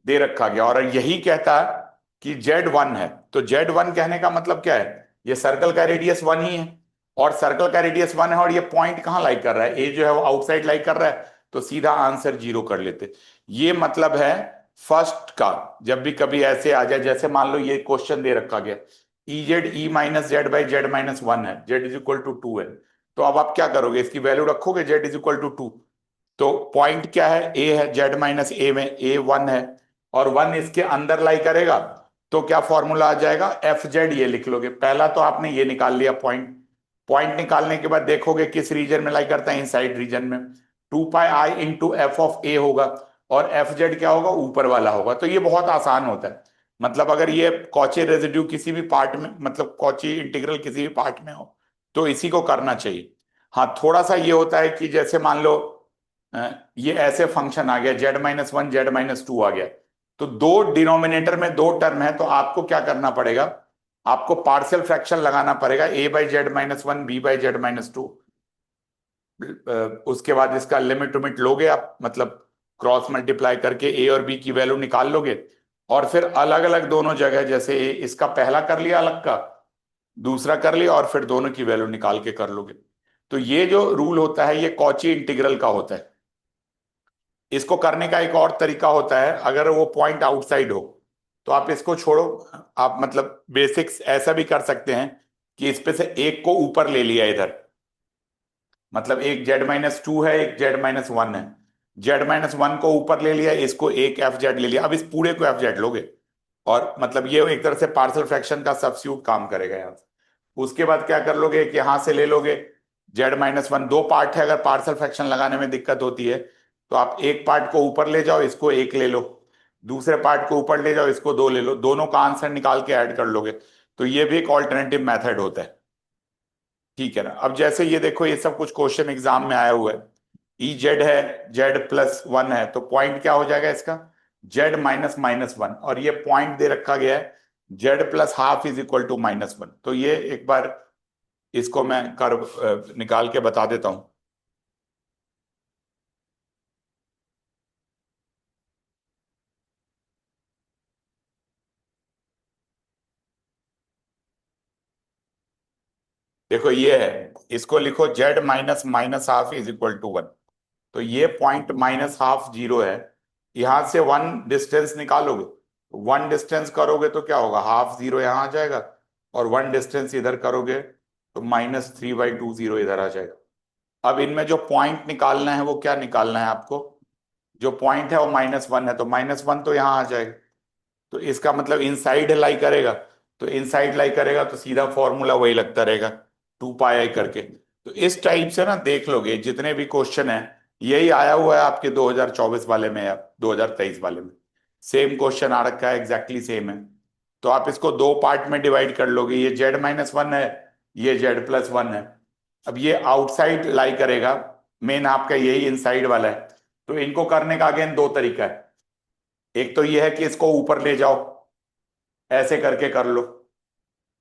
दे रखा गया और यही कहता है कि Z1 है, तो Z1 कहने का मतलब क्या है, ये सर्कल का रेडियस 1 ही है, और सर्कल का रेडियस 1 है, और ये पॉइंट कहाँ लाई कर रहा है, ए जो है वो आउटसाइड लाई कर रहा है, तो सीधा आंसर 0 कर लेते। ये मतलब है फर्स्ट का। जब भी कभी ऐसे आ जाए, जैसे मान लो ये क्वेश्चन दे रखा गया, E Z E minus Z by Z minus 1 है, जेड इज इक्वल टू 2 है, तो अब आप क्या करोगे, इसकी वैल्यू रखोगे जेड इज इक्वल टू 2। तो पॉइंट क्या है, ए है, जेड माइनस ए में ए 1 है और 1 इसके अंदर लाई करेगा, तो क्या फॉर्मूला आ जाएगा, एफ जेड, ये लिख लोगे। पहला तो आपने ये निकाल लिया पॉइंट। पॉइंट निकालने के बाद देखोगे किस रीजन में लाई करता है, इनसाइड रीजन में। 2 पाई आई इंटू एफ ऑफ ए होगा और एफ जेड क्या होगा, ऊपर वाला होगा। तो ये बहुत आसान होता है। मतलब अगर ये कॉची रेजिड्यू किसी भी पार्ट में, मतलब कॉची इंटीग्रल किसी भी पार्ट में हो तो इसी को करना चाहिए। हाँ, थोड़ा सा ये होता है कि जैसे मान लो ये ऐसे फंक्शन आ गया, z-1 z-2 आ गया, तो दो डिनोमिनेटर में दो टर्म है, तो आपको क्या करना पड़ेगा, आपको पार्शियल फ्रैक्शन लगाना पड़ेगा, a/z-1 b/z-2। उसके बाद इसका लिमिट टूमिट लोगे आप, मतलब क्रॉस मल्टीप्लाई करके a और b की वैल्यू निकाल लोगे और फिर अलग अलग दोनों जगह, जैसे इसका पहला कर लिया अलग का, दूसरा कर लिया और फिर दोनों की वैल्यू निकाल के कर लोगे। तो ये जो रूल होता है ये कॉची इंटीग्रल का होता है। इसको करने का एक और तरीका होता है, अगर वो पॉइंट आउटसाइड हो तो आप इसको छोड़ो, आप मतलब बेसिक्स ऐसा भी कर सकते हैं कि इस पे से एक को ऊपर ले लिया इधर, मतलब एक z-2 है, एक z-1 है, z-1 को ऊपर ले लिया, इसको एक एफ जेड ले लिया, अब इस पूरे को एफ जेड लोगे और मतलब ये एक तरह से पार्शियल फ्रैक्शन का सब्स्टिट्यूट काम करेगा यहाँ से। उसके बाद क्या कर लोगे कि यहां से ले लोगे z-1, दो पार्ट है, अगर पार्शियल फ्रैक्शन लगाने में दिक्कत होती है तो आप एक पार्ट को ऊपर ले जाओ, इसको एक ले लो, दूसरे पार्ट को ऊपर ले जाओ, इसको दो ले लो, दोनों का आंसर निकाल के ऐड कर लोगे। तो ये भी एक ऑल्टरनेटिव मेथड होता है। ठीक है ना। अब जैसे ये देखो, ये सब कुछ क्वेश्चन एग्जाम में आया हुआ है, ई जेड है, z+1 है, तो पॉइंट क्या हो जाएगा इसका, z-1, और ये पॉइंट दे रखा गया है z+½ इज इक्वल टू -1। तो ये एक बार इसको मैं कर्व निकाल के बता देता हूं। देखो ये है, इसको लिखो z-1 इज इक्वल टू 1। तो ये पॉइंट -½ 0 है, यहां से 1 डिस्टेंस निकालोगे, 1 डिस्टेंस करोगे तो क्या होगा, ½ 0 यहां आ जाएगा और 1 डिस्टेंस इधर करोगे तो -3/2 इधर आ जाएगा। अब इनमें जो पॉइंट निकालना है वो क्या निकालना है आपको, जो पॉइंट है वो -1 है, तो -1 तो यहाँ आ जाएगा, तो इसका मतलब इनसाइड लाई करेगा, तो इनसाइड लाई करेगा तो सीधा फॉर्मूला वही लगता रहेगा 2 पाई करके। तो इस टाइप से ना देख लोगे, जितने भी क्वेश्चन है यही आया हुआ है आपके 2024 वाले में या 2023 वाले में, सेम क्वेश्चन आ रखा है, एग्जैक्टली सेम है। तो आप इसको दो पार्ट में डिवाइड कर लोगे, ये z-1 है, ये z+1 है। अब ये आउटसाइड लाई करेगा, मेन आपका यही इनसाइड वाला है। तो इनको करने का अगेन दो तरीका है, एक तो ये है कि इसको ऊपर ले जाओ, ऐसे करके कर लो,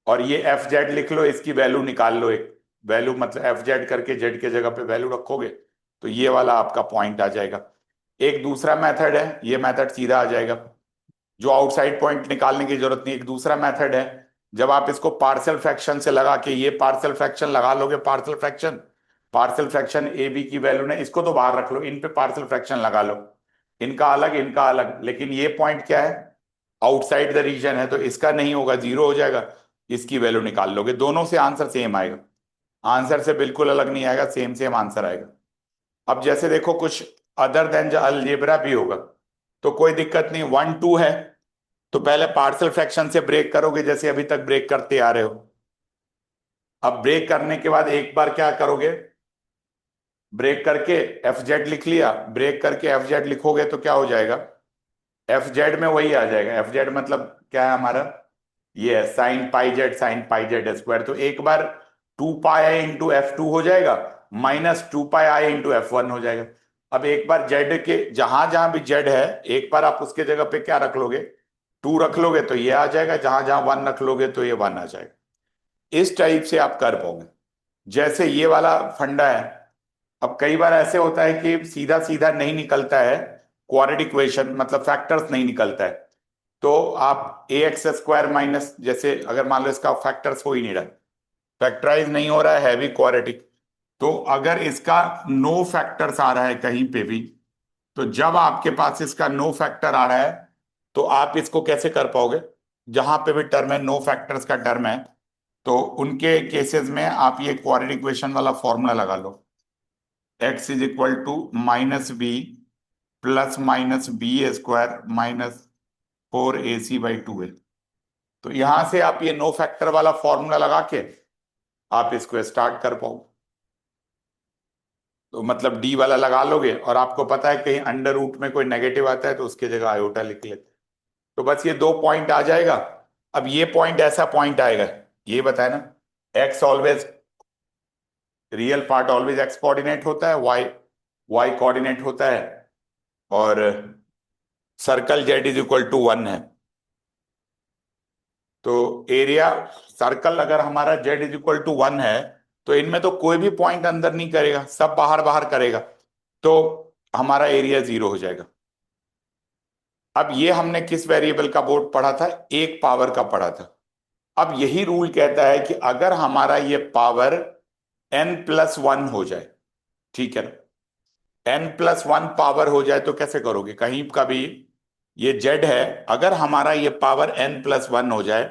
और ये एफ जेड लिख लो, इसकी वैल्यू निकाल लो, एक वैल्यू मतलब एफ जेड करके जेड के जगह पे वैल्यू रखोगे तो ये वाला आपका पॉइंट आ जाएगा। एक दूसरा मेथड है, ये मेथड सीधा आ जाएगा, जो आउटसाइड पॉइंट निकालने की जरूरत नहीं। एक दूसरा मेथड है, जब आप इसको पार्शियल फ्रैक्शन से लगा के, ये पार्शियल फ्रैक्शन लगा लोगे, पार्शियल फ्रैक्शन ए बी की वैल्यू ने, इसको तो बाहर रख लो, इन पे पार्शियल फ्रैक्शन लगा लो, इनका अलग इनका अलग, लेकिन ये पॉइंट क्या है, आउटसाइड द रीजन है, तो इसका नहीं होगा, 0 हो जाएगा, इसकी वैल्यू निकाल लोगे, दोनों से आंसर सेम आएगा, आंसर से बिल्कुल अलग नहीं आएगा, सेम सेम आंसर आएगा। अब जैसे देखो कुछ अदर देन अलजेब्रा भी होगा तो कोई दिक्कत नहीं, 1 2 है तो पहले पार्शियल फ्रैक्शन से ब्रेक करोगे, जैसे अभी तक ब्रेक करते आ रहे हो। अब ब्रेक करने के बाद एक बार क्या करोगे, ब्रेक करके एफ जेड लिख लिया, ब्रेक करके एफ जेड लिखोगे तो क्या हो जाएगा, एफ जेड में वही आ जाएगा, एफ जेड मतलब क्या है हमारा, ये है sin πz स्क्वायर। तो एक बार 2 पाई इंटू F2 हो जाएगा, -2 पाई इंटू F1 हो जाएगा। अब एक बार जेड के जहां जहां भी जेड है, एक बार आप उसके जगह पे क्या रख लोगे, 2 रख लोगे तो ये आ जाएगा, जहां जहां 1 रख लोगे तो ये 1 आ जाएगा। इस टाइप से आप कर पाओगे, जैसे ये वाला फंडा है। अब कई बार ऐसे होता है कि सीधा सीधा नहीं निकलता है क्वाड्रेटिक इक्वेशन, मतलब फैक्टर्स नहीं निकलता है, तो आप ax² माइनस, जैसे अगर मान लो इसका फैक्टर्स हो ही नहीं रहा, फैक्टराइज नहीं हो रहा है भी क्वाड्रेटिक, तो अगर इसका नो फैक्टर्स आ रहा है कहीं पे भी, तो जब आपके पास इसका नो फैक्टर आ रहा है तो आप इसको कैसे कर पाओगे, जहां पे भी टर्म है नो फैक्टर्स का टर्म है, तो उनके केसेस में आप ये क्वाड्रेटिक इक्वेशन वाला फॉर्मूला लगा लो, x is equal to minus b plus minus b square minus 4ac/2a। तो यहां से आप ये नो फैक्टर वाला फॉर्मूला लगा के आप इसको स्टार्ट कर पाओ। तो मतलब डी वाला लगा लोगे, और आपको पता है कहीं अंडर रूट में कोई नेगेटिव आता है तो उसकी जगह आयोटा लिख लेते। तो बस ये 2 पॉइंट आ जाएगा। अब ये पॉइंट ऐसा पॉइंट आएगा, ये बताए ना, x always, real part always x coordinate होता है, वाई वाई कोऑर्डिनेट होता है, और circle z is equal to 1 है। तो एरिया सर्कल अगर हमारा जेड इज इक्वल टू 1 है तो इनमें तो कोई भी पॉइंट अंदर नहीं करेगा, सब बाहर बाहर करेगा, तो हमारा एरिया 0 हो जाएगा। अब ये हमने किस वेरिएबल का बोर्ड पढ़ा था? एक पावर का पढ़ा था। अब यही रूल कहता है कि अगर हमारा ये पावर n+1 हो जाए, ठीक है ना, n+1 पावर हो जाए तो कैसे करोगे? कहीं का भी ये z है, अगर हमारा ये पावर n+1 हो जाए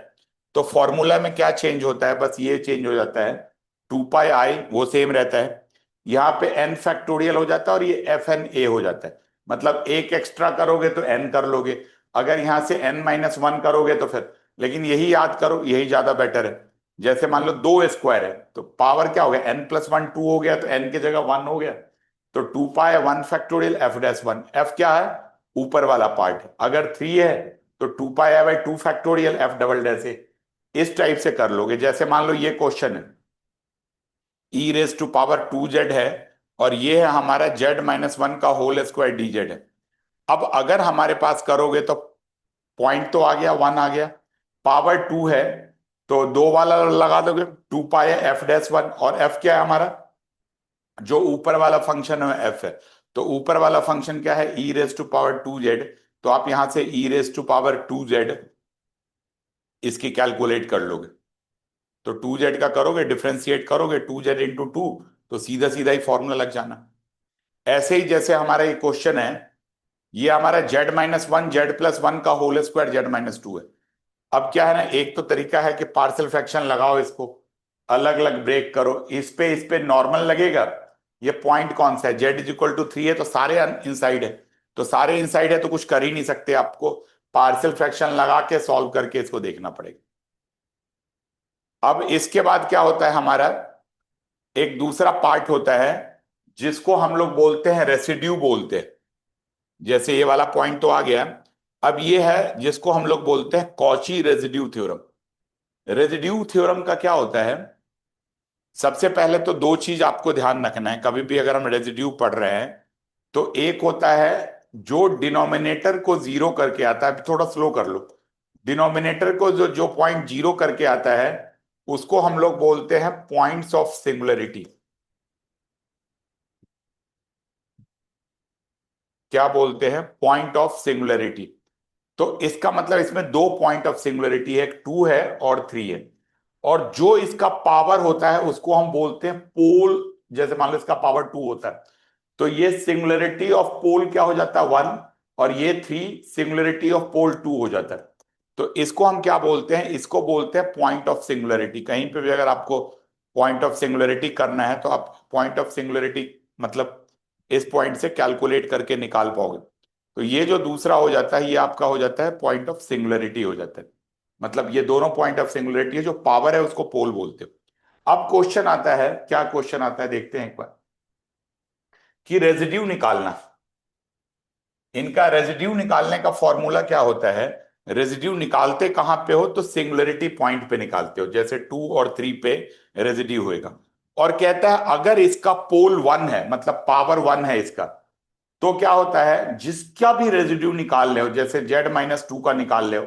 तो फॉर्मूला में क्या चेंज होता है? बस ये चेंज हो जाता है, 2πi वो सेम रहता है, यहाँ पे n फैक्टोरियल हो जाता है और ये fna हो जाता है। मतलब एक एक्स्ट्रा करोगे तो n कर लोगे, अगर यहां से n-1 करोगे तो फिर, लेकिन यही याद करो, यही ज्यादा बेटर है। जैसे मान लो 2 स्क्वायर है तो पावर क्या हो गया? n+1 2 हो गया तो n की जगह 1 हो गया, तो 2π 1 फैक्टोरियल f'1, f क्या है? ऊपर वाला पार्ट है। अगर 3 है तो 2πi/2 फैक्टोरियल f" है। इस टाइप से कर लोगे। जैसे मान लो ये क्वेश्चन है, e⁻² है और ये है हमारा z-1 का होल स्क्वायर dz है। अब अगर हमारे पास करोगे तो पॉइंट तो आ गया, 1 आ गया, पावर 2 है तो 2 वाला लगा दोगे, 2π f'1, और f क्या है हमारा? जो ऊपर वाला फंक्शन है f है। तो ऊपर वाला फंक्शन क्या है? e⁻²z। तो आप यहां से e⁻²z इसकी कैलकुलेट कर लोगे। तो 2z का करोगे, डिफ्रेंशिएट करोगे 2z × 2, तो सीधा सीधा ही फॉर्मूला लग जाना। ऐसे ही जैसे हमारा ये क्वेश्चन है, ये हमारा z-1 z+1 का होल स्क्वायर z-2 है। अब क्या है ना, एक तो तरीका है कि पार्शियल फ्रैक्शन लगाओ, इसको अलग अलग ब्रेक करो, इस पे नॉर्मल लगेगा। ये पॉइंट कौन सा है? z इज इक्वल टू 3 है तो सारे इनसाइड है, तो सारे इनसाइड है तो कुछ कर ही नहीं सकते, आपको पार्शियल फ्रैक्शन लगा के सॉल्व करके इसको देखना पड़ेगा। अब इसके बाद क्या होता है हमारा, एक दूसरा पार्ट होता है जिसको हम लोग बोलते हैं रेसिड्यू बोलते हैं। जैसे ये वाला पॉइंट तो आ गया, अब ये है जिसको हम लोग बोलते हैं Cauchy residue theorem. Residue theorem का क्या होता है? सबसे पहले तो 2 चीज आपको ध्यान रखना है कभी भी अगर हम रेसिड्यू पढ़ रहे हैं। तो एक होता है जो डिनोमिनेटर को 0 करके आता है, थोड़ा स्लो कर लो, डिनोमिनेटर को जो जो पॉइंट 0 करके आता है उसको हम लोग बोलते हैं पॉइंट्स ऑफ सिंगुलरिटी। क्या बोलते हैं? Point of singularity. तो इसका मतलब इसमें 2 पॉइंट ऑफ सिंगुलरिटी है, 2 है और 3 है, और जो इसका पावर होता है उसको हम बोलते हैं पोल। जैसे मान लो इसका पावर 2 होता है तो ये सिंगुलरिटी ऑफ पोल क्या हो जाता है? 1, और ये 3 सिंगुलरिटी ऑफ पोल 2 हो जाता है। तो इसको हम क्या बोलते हैं? इसको बोलते हैं पॉइंट ऑफ सिंगुलरिटी। कहीं पे भी अगर आपको पॉइंट ऑफ सिंगुलरिटी करना है तो आप पॉइंट ऑफ सिंगुलरिटी मतलब इस पॉइंट से कैलकुलेट करके निकाल पाओगे। तो ये जो दूसरा हो जाता है ये आपका हो जाता है पॉइंट ऑफ सिंगुलरिटी हो जाता है। मतलब ये दोनों पॉइंट ऑफ सिंगुलरिटी है, जो पावर है उसको पोल बोलते हो। अब क्वेश्चन आता है, क्या क्वेश्चन आता है देखते हैं एक बार, कि रेजिड्यू निकालना। इनका रेजिड्यू निकालने का फॉर्मूला क्या होता है? रेजिड्यू निकालते कहां पे हो? तो सिंगुलरिटी पॉइंट पे निकालते हो, जैसे 2 और 3 पे रेजिड्यू होएगा। और कहता है अगर इसका पोल 1 है, मतलब पावर 1 है इसका, तो क्या होता है? जिसका भी रेजिड्यू निकाल ले हो, जैसे z-2 का निकाल ले हो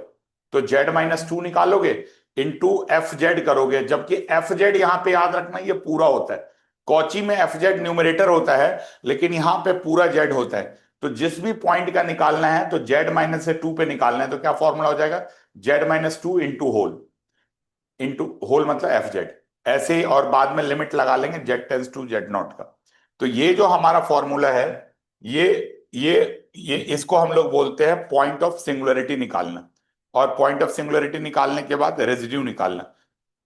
तो z-2 निकालोगे इंटू fz करोगे, जबकि fz यहां पे याद रखना ये पूरा होता है। कॉची में fz न्यूमरेटर होता है लेकिन यहां पे पूरा z होता है। तो जिस भी पॉइंट का निकालना है तो z-2 पे निकालना है, तो क्या फॉर्मूला हो जाएगा? z-2 इंटू होल मतलब fz। ऐसे ही और बाद में लिमिट लगा लेंगे z → z0 का। तो ये जो हमारा फॉर्मूला है ये ये ये इसको हम लोग बोलते हैं पॉइंट ऑफ सिंगुलरिटी निकालना। और पॉइंट ऑफ सिंगुलरिटी निकालने के बाद रेजिड्यू निकालना।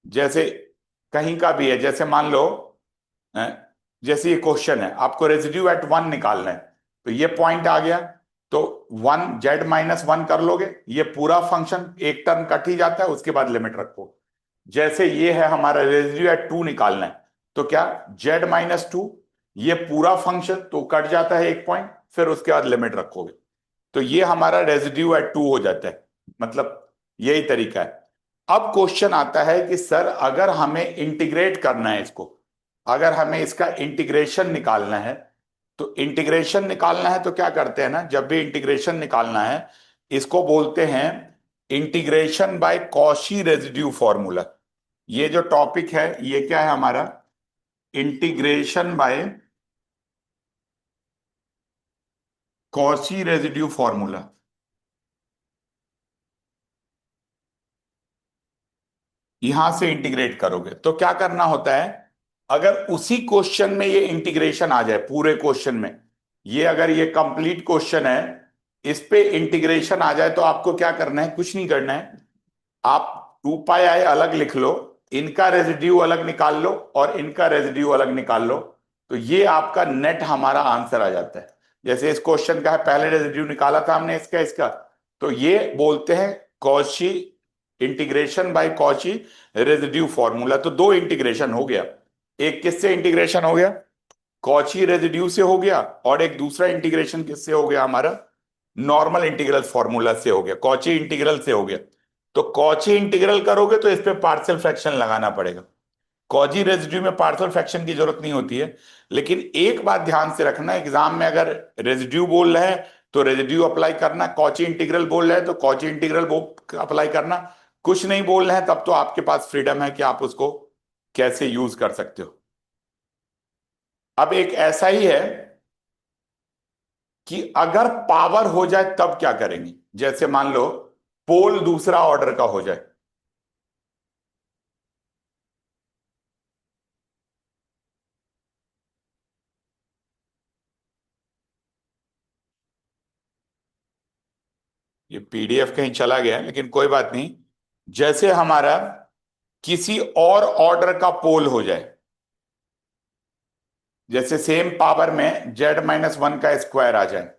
जैसे कहीं का भी है, जैसे मान लो अ, जैसे ये क्वेश्चन है, आपको रेजिड्यू एट 1 निकालना है, तो ये पॉइंट आ गया, तो 1 z-1 कर लोगे, ये पूरा फंक्शन एक टर्म कट ही जाता है, उसके बाद लिमिट रखो। जैसे ये है हमारा रेजिड्यू एट 2 निकालना है, तो क्या z-2, ये पूरा फंक्शन तो कट जाता है एक पॉइंट, फिर उसके बाद लिमिट रखोगे, तो ये हमारा रेजिड्यू एट 2 हो जाता है। मतलब यही तरीका है। अब क्वेश्चन आता है कि सर अगर हमें इंटीग्रेट करना है इसको, अगर हमें इसका इंटीग्रेशन निकालना है, तो इंटीग्रेशन निकालना है तो क्या करते हैं ना, जब भी इंटीग्रेशन निकालना है, इसको बोलते हैं integration by Cauchy residue formula. ये जो टॉपिक है ये क्या है हमारा, integration by Cauchy residue formula. यहां से इंटीग्रेट करोगे तो क्या करना होता है, अगर उसी क्वेश्चन में ये इंटीग्रेशन आ जाए, पूरे क्वेश्चन में, ये अगर ये कंप्लीट क्वेश्चन है, इस पे इंटीग्रेशन आ जाए, तो आपको क्या करना है, कुछ नहीं करना है, आप 2 पाई अलग लिख लो, इनका रेजिड्यू अलग निकाल लो और इनका रेजिड्यू अलग निकाल लो, तो ये आपका नेट हमारा आंसर आ जाता है। जैसे इस क्वेश्चन का है, पहले रेजिड्यू निकाला था हमने इसका इसका, तो ये बोलते हैं Cauchy, integration by Cauchy residue formula. तो दो इंटीग्रेशन हो गया, एक किससे इंटीग्रेशन हो गया, कॉची रेजिड्यू से हो गया, और एक दूसरा इंटीग्रेशन किससे हो गया हमारा, नॉर्मल इंटीग्रल फॉर्मूला से हो गया, कॉची इंटीग्रल से हो गया। तो कॉची इंटीग्रल करोगे तो इस पे पार्शियल फ्रैक्शन लगाना पड़ेगा। कॉची रेजिड्यू में पार्शियल फ्रैक्शन की जरूरत नहीं होती है, लेकिन एक बात ध्यान से रखना, एग्जाम में अगर रेजिड्यू बोल रहे हैं तो रेजिड्यू अप्लाई करना, कॉची इंटीग्रल बोल रहे हैं तो कॉची इंटीग्रल अप्लाई करना, कुछ नहीं बोल रहे हैं तब तो आपके पास फ्रीडम है कि आप उसको कैसे यूज कर सकते हो। अब एक ऐसा ही है कि अगर पावर हो जाए तब क्या करेंगे, जैसे मान लो पोल दूसरा ऑर्डर का हो जाए, ये पीडीएफ कहीं चला गया है लेकिन कोई बात नहीं, जैसे हमारा किसी और ऑर्डर का पोल हो जाए, जैसे सेम पावर में z-1 का स्क्वायर आ जाए,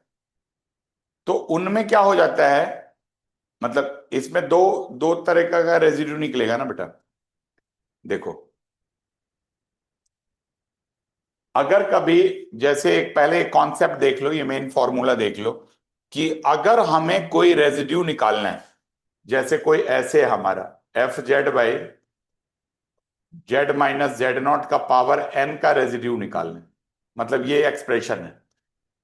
तो उनमें क्या हो जाता है, मतलब इसमें दो दो तरह का रेजिड्यू निकलेगा ना बेटा। देखो अगर कभी, जैसे एक पहले एक कॉन्सेप्ट देख लो, ये मेन फॉर्मूला देख लो, कि अगर हमें कोई रेजिड्यू निकालना है, जैसे कोई ऐसे हमारा f(z/z-0) का पावर n का रेजिड्यू निकालना है, मतलब ये एक्सप्रेशन है,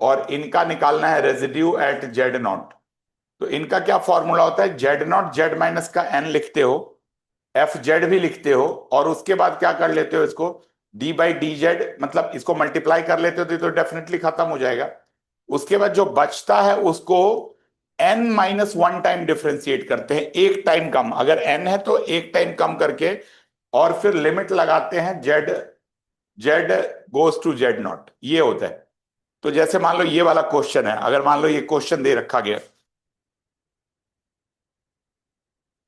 और इनका निकालना है रेजिड्यू एट z0, तो इनका क्या फॉर्मूला होता है, z0 z- का n लिखते हो, f(z) भी लिखते हो, और उसके बाद क्या कर लेते हो, इसको d/dz, मतलब इसको मल्टीप्लाई कर लेते हो, तो डेफिनेटली खत्म हो जाएगा। उसके बाद जो बचता है उसको n-1 टाइम डिफरेंशिएट करते हैं, एक टाइम कम, अगर n है तो एक टाइम कम करके, और फिर लिमिट लगाते हैं z गोज टू z0, ये होता है। तो जैसे मान लो ये वाला क्वेश्चन है, अगर मान लो ये क्वेश्चन दे रखा गया,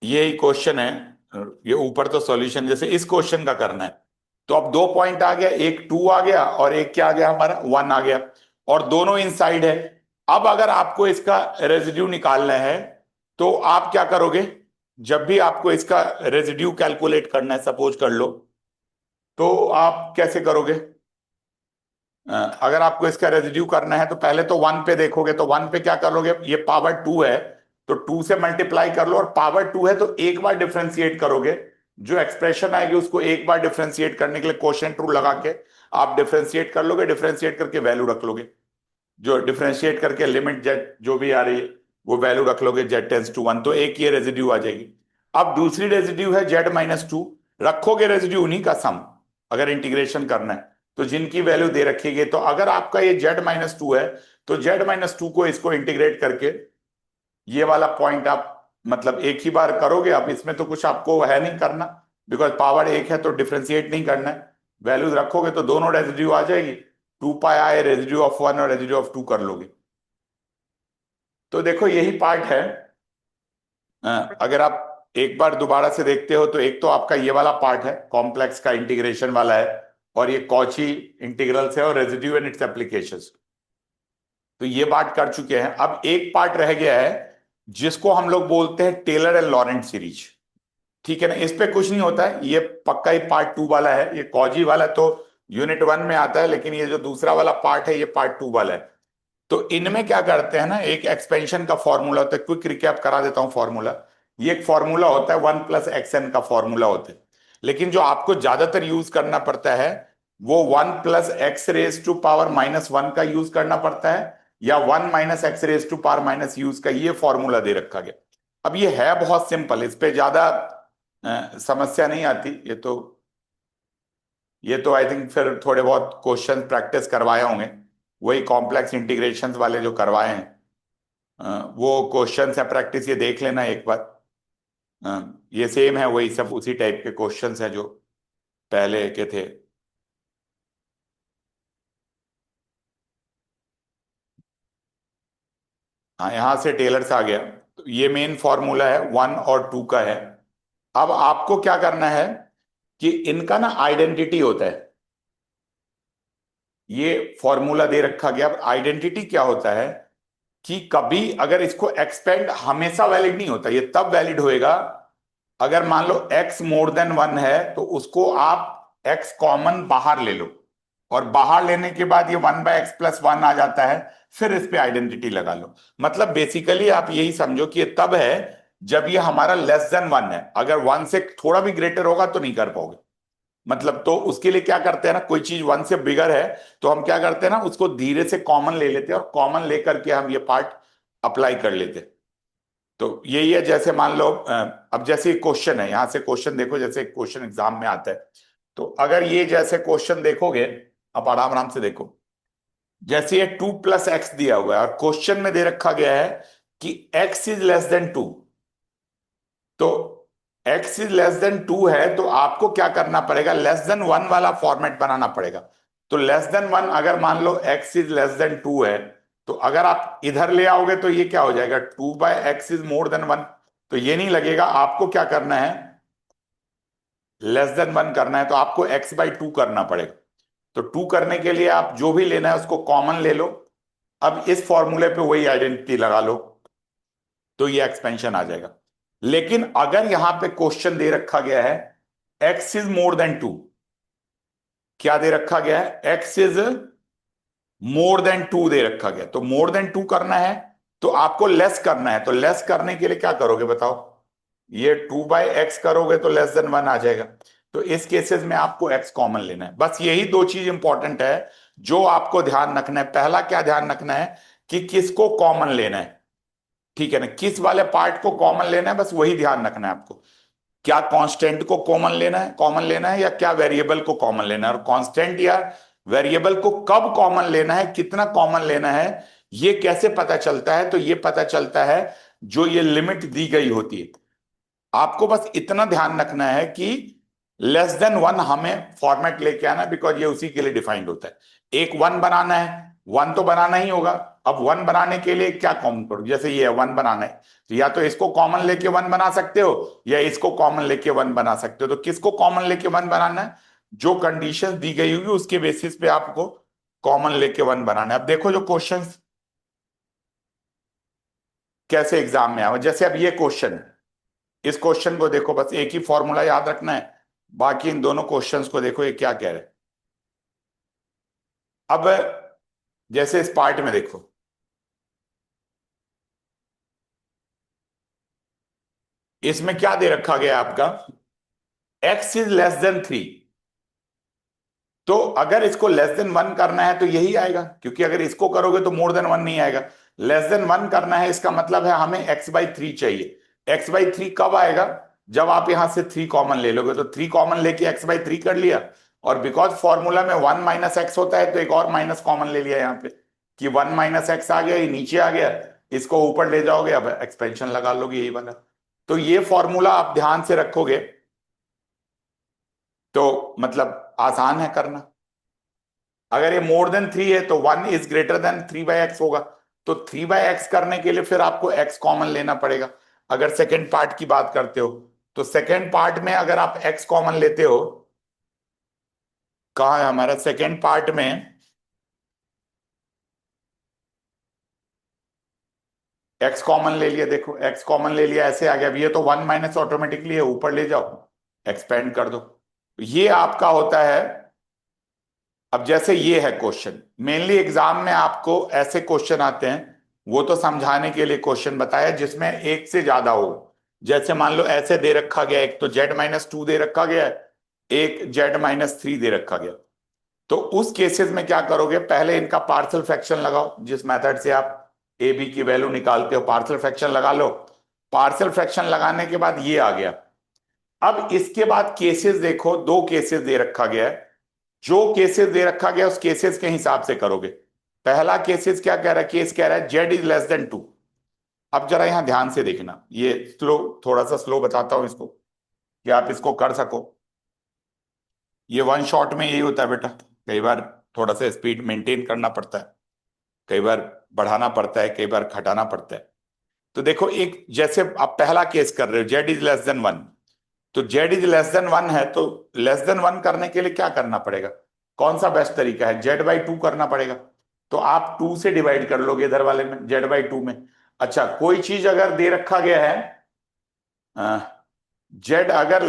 ये ही क्वेश्चन है, ये ऊपर तो सॉल्यूशन, जैसे इस क्वेश्चन का करना है, तो अब 2 पॉइंट आ गया, एक 2 आ गया और एक क्या आ गया हमारा 1 आ गया, और दोनों इनसाइड है। अब अगर आपको इसका रेजिड्यू निकालना है तो आप क्या करोगे, जब भी आपको इसका रेजिड्यू कैलकुलेट करना है, सपोज कर लो, तो आप कैसे करोगे, अगर आपको इसका रेजिड्यू करना है तो पहले तो 1 पे देखोगे, तो 1 पे क्या करोगे, ये पावर 2 है तो 2 से मल्टीप्लाई कर लो, और पावर 2 है तो एक बार डिफरेंशिएट करोगे, जो एक्सप्रेशन आएगी उसको एक बार डिफरेंशिएट करने के लिए क्वोशिएंट रूल लगा के आप डिफरेंशिएट कर लोगे, डिफरेंशिएट करके वैल्यू रख लोगे, जो डिफरेंशिएट करके लिमिट जेड जो भी आ रही है वो वैल्यू रख लोगे, z → 1, तो एक ये रेजिड्यू आ जाएगी। अब दूसरी रेजिड्यू है z-2, रखोगे रेजिड्यू उन्हीं का सम, अगर इंटीग्रेशन करना है तो जिनकी वैल्यू दे रखी, तो अगर आपका ये z-2 है तो z-2 को इसको इंटीग्रेट करके ये वाला पॉइंट आप मतलब एक ही बार करोगे, अब इसमें तो कुछ आपको है नहीं करना, बिकॉज पावर एक है तो डिफरेंशिएट नहीं करना है, वैल्यूज रखोगे तो दोनों रेजिड्यू आ जाएगी, 2 पाई रेजिड्यू ऑफ 1 और रेजिड्यू ऑफ 2 कर लोगे। तो देखो यही पार्ट है, अगर आप एक बार दोबारा से देखते हो तो एक तो आपका ये वाला पार्ट है, कॉम्प्लेक्स का इंटीग्रेशन वाला है, और ये कॉची इंटीग्रल्स है और रेजिड्यू एंड इट्स एप्लीकेशंस। तो ये बात कर चुके हैं। अब एक पार्ट रह गया है जिसको हम लोग बोलते हैं टेलर एंड लॉरेंट सीरीज। ठीक है ना, इस पे कुछ नहीं होता है, ये पक्का ही पार्ट टू वाला है। ये कॉजी वाला तो यूनिट वन में आता है, लेकिन ये जो दूसरा वाला पार्ट है ये पार्ट टू वाला है। तो इनमें क्या करते हैं ना, एक एक्सपेंशन का फॉर्मूला होता है, क्विक रिकैप करा देता हूं फॉर्मूला। ये एक फॉर्मूला होता है 1+xn का फॉर्मूला होता है, लेकिन जो आपको ज्यादातर यूज करना पड़ता है वो 1+x⁻⁻1 का यूज करना पड़ता है, या 1 - x⁻⁻ का ये फॉर्मूला दे रखा गया। अब ये है बहुत सिंपल, इस पे ज्यादा समस्या नहीं आती। ये तो आई थिंक फिर थोड़े बहुत क्वेश्चन प्रैक्टिस करवाए होंगे, वही कॉम्प्लेक्स इंटीग्रेशंस वाले जो करवाए हैं, वो क्वेश्चंस है, प्रैक्टिस ये देख लेना एक बार। ये सेम है, वही सब उसी टाइप के क्वेश्चंस हैं जो पहले के थे। हाँ, यहां से टेलर्स आ गया। तो ये मेन फॉर्मूला है, 1 और 2 का है। अब आपको क्या करना है कि इनका ना आइडेंटिटी होता है, ये फॉर्मूला दे रखा गया। अब आइडेंटिटी क्या होता है कि कभी अगर इसको एक्सपेंड, हमेशा वैलिड नहीं होता, ये तब वैलिड होएगा अगर मान लो x <1 है तो उसको आप x कॉमन बाहर ले लो, और बाहर लेने के बाद ये 1/x+1 आ जाता है, फिर इस पे आइडेंटिटी लगा लो। मतलब बेसिकली आप यही समझो कि ये तब है जब ये हमारा <1 है। अगर 1 से थोड़ा भी ग्रेटर होगा तो नहीं कर पाओगे। मतलब तो उसके लिए क्या करते हैं ना, कोई चीज 1 से बिगर है तो हम क्या करते हैं ना, उसको धीरे से कॉमन ले लेते हैं, और कॉमन लेकर के हम ये पार्ट अप्लाई कर लेते हैं। तो यही है, जैसे मान लो अब जैसे क्वेश्चन है, यहां से क्वेश्चन देखो, जैसे क्वेश्चन एग्जाम में आता है, तो अगर ये जैसे क्वेश्चन देखोगे, अब आराम आराम से देखो। जैसे ये 2+x दिया हुआ है और क्वेश्चन में दे रखा गया है कि x <2। तो x <2 है तो आपको क्या करना पड़ेगा, <1 वाला फॉर्मेट बनाना पड़ेगा। तो <1 अगर मान लो x <2 है, तो अगर आप इधर ले आओगे तो ये क्या हो जाएगा, 2/x <1। तो ये नहीं लगेगा, आपको क्या करना है, <1 करना है तो आपको x/2 करना पड़ेगा। तो 2 करने के लिए आप जो भी लेना है उसको कॉमन ले लो। अब इस फॉर्मूले पे वही आइडेंटिटी लगा लो, तो ये एक्सपेंशन आ जाएगा। लेकिन अगर यहां पे क्वेश्चन दे रखा गया है x <2, क्या दे रखा गया है, x <2 दे रखा गया, तो <2 करना है तो आपको लेस करना है। तो लेस करने के लिए क्या करोगे बताओ, ये 2/x करोगे तो <1 आ जाएगा। तो इस केसेस में आपको x कॉमन लेना है। बस यही दो चीज इंपॉर्टेंट है जो आपको ध्यान रखना है। पहला क्या ध्यान रखना है कि किसको कॉमन लेना है, ठीक है ना, किस वाले पार्ट को कॉमन लेना है, बस वही ध्यान रखना है आपको। क्या कांस्टेंट को कॉमन लेना है या क्या वेरिएबल को कॉमन लेना है, और कांस्टेंट या वेरिएबल को कब कॉमन लेना है, कितना कॉमन लेना है, ये कैसे पता चलता है। तो ये पता चलता है जो ये लिमिट दी गई होती है। आपको बस इतना ध्यान रखना है कि <1 हमें फॉर्मेट लेके आना, बिकॉज ये उसी के लिए डिफाइंड होता है। एक 1 बनाना है, 1 तो बनाना ही होगा। अब 1 बनाने के लिए क्या कॉमन करो, जैसे ये 1 बनाना है तो या तो इसको कॉमन लेके 1 बना सकते हो या इसको कॉमन लेके 1 बना सकते हो। तो किसको कॉमन लेके 1 बनाना है, जो कंडीशन दी गई होगी उसके बेसिस पे आपको कॉमन लेके 1 बनाना है। अब देखो जो क्वेश्चंस कैसे एग्जाम में आवे, जैसे अब ये क्वेश्चन है, इस क्वेश्चन को देखो, बस एक ही फॉर्मूला याद रखना है, बाकी इन दोनों क्वेश्चंस को देखो ये क्या कह रहे हैं। अब जैसे इस पार्ट में देखो, इसमें क्या दे रखा गया आपका, x <3। तो अगर इसको <1 करना है तो यही आएगा, क्योंकि अगर इसको करोगे तो <1 नहीं आएगा। <1 करना है इसका मतलब है हमें x/3 चाहिए। x/3 कब आएगा, जब आप यहां से 3 कॉमन ले लोगे। तो 3 कॉमन लेके x/3 कर लिया, और बिकॉज फॉर्मूला में 1 - x होता है तो एक और माइनस कॉमन ले लिया यहाँ पे, कि 1 - x आ गया, ये नीचे आ गया, इसको ऊपर ले जाओगे, अब एक्सपेंशन लगा लोगे, यही बना। तो ये फॉर्मूला आप ध्यान से रखोगे तो मतलब आसान है करना। अगर ये <3 है तो 1 <3/x होगा। तो 3/x करने के लिए फिर आपको x कॉमन लेना पड़ेगा। अगर सेकेंड पार्ट की बात करते हो तो सेकेंड पार्ट में अगर आप x कॉमन लेते हो, कहाँ है हमारा सेकेंड पार्ट में, x कॉमन ले लिया, देखो x कॉमन ले लिया, ऐसे आ गया। अब ये तो 1 माइनस ऑटोमेटिकली है, ऊपर ले जाओ, एक्सपेंड कर दो, ये आपका होता है। अब जैसे ये है क्वेश्चन, मेनली एग्जाम में आपको ऐसे क्वेश्चन आते हैं, वो तो समझाने के लिए क्वेश्चन बताया जिसमें एक से ज्यादा हो। जैसे मान लो ऐसे दे रखा गया, एक तो z-2 दे रखा गया है, एक z-3 दे रखा गया। तो उस केसेस में क्या करोगे, पहले इनका पार्शियल फ्रैक्शन लगाओ, जिस मेथड से आप ए बी की वैल्यू निकालते हो पार्शियल फ्रैक्शन लगा लो। पार्शियल फ्रैक्शन लगाने के बाद ये आ गया। अब इसके बाद केसेस देखो, दो केसेस दे रखा गया है, जो केसेस दे रखा गया उस केसेस के हिसाब से करोगे। पहला केसेस क्या कह रहा है, केस कह रहा है z <2। अब जरा यहां ध्यान से देखना, ये स्लो, थोड़ा सा स्लो बताता हूं इसको कि आप इसको कर सको। ये वन शॉट में यही होता है बेटा, कई बार थोड़ा सा स्पीड मेंटेन करना पड़ता है, कई बार बढ़ाना पड़ता है, कई बार घटाना पड़ता है। तो देखो, एक जैसे आप पहला केस कर रहे हो z <1, तो z <1 है, तो <1 करने के लिए क्या करना पड़ेगा, कौन सा बेस्ट तरीका है, z/2 करना पड़ेगा। तो आप 2 से डिवाइड कर लोगे इधर वाले में, z/2 में। अच्छा, कोई चीज अगर दे रखा गया है, z अगर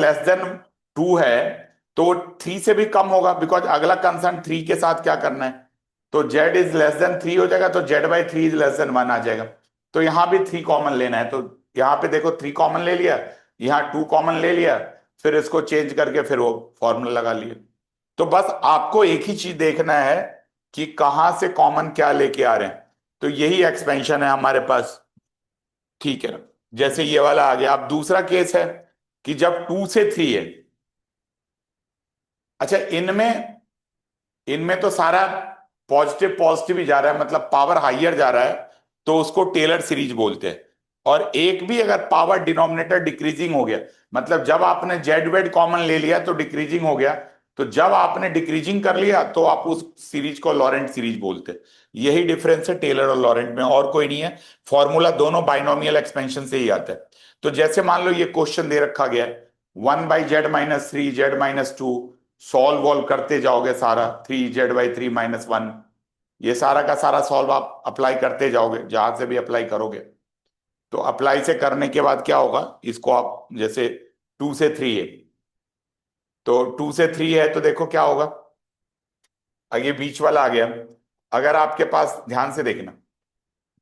<2 है तो 3 से भी कम होगा, बिकॉज अगला कंसर्न 3 के साथ क्या करना है, तो z <3 हो जाएगा, तो z/3 <1 आ जाएगा। तो यहां भी 3 कॉमन लेना है, तो यहां पे देखो 3 कॉमन ले लिया, यहाँ 2 कॉमन ले लिया, फिर इसको चेंज करके फिर वो फॉर्मूला लगा लिया। तो बस आपको एक ही चीज देखना है कि कहां से कॉमन क्या लेके आ रहे हैं। तो यही एक्सपेंशन है हमारे पास, ठीक है। जैसे ये वाला आ गया। अब दूसरा केस है कि जब 2 से 3 है। अच्छा, इनमें इनमें तो सारा पॉजिटिव पॉजिटिव ही जा रहा है, मतलब पावर हाइयर जा रहा है, तो उसको टेलर सीरीज बोलते हैं। और एक भी अगर पावर डिनोमिनेटर डिक्रीजिंग हो गया, मतलब जब आपने जेड वेड कॉमन ले लिया तो डिक्रीजिंग हो गया, तो जब आपने डिक्रीजिंग कर लिया तो आप उस सीरीज को लॉरेंट सीरीज बोलते हैं। यही डिफरेंस है टेलर और लॉरेंट में, और कोई नहीं है। फॉर्मूला दोनों बाइनोमियल एक्सपेंशन से ही आता है। तो जैसे मान लो ये क्वेश्चन दे रखा गया है, 1/z-3 z-2, सॉल्व वॉल्व करते जाओगे सारा, 3z/3 - 1, ये सारा का सारा सॉल्व आप अप्लाई करते जाओगे, जहां से भी अप्लाई करोगे। तो अप्लाई से करने के बाद क्या होगा, इसको आप जैसे 2 से 3 है, तो 2 से 3 है तो देखो क्या होगा, आगे बीच वाला आ गया। अगर आपके पास, ध्यान से देखना,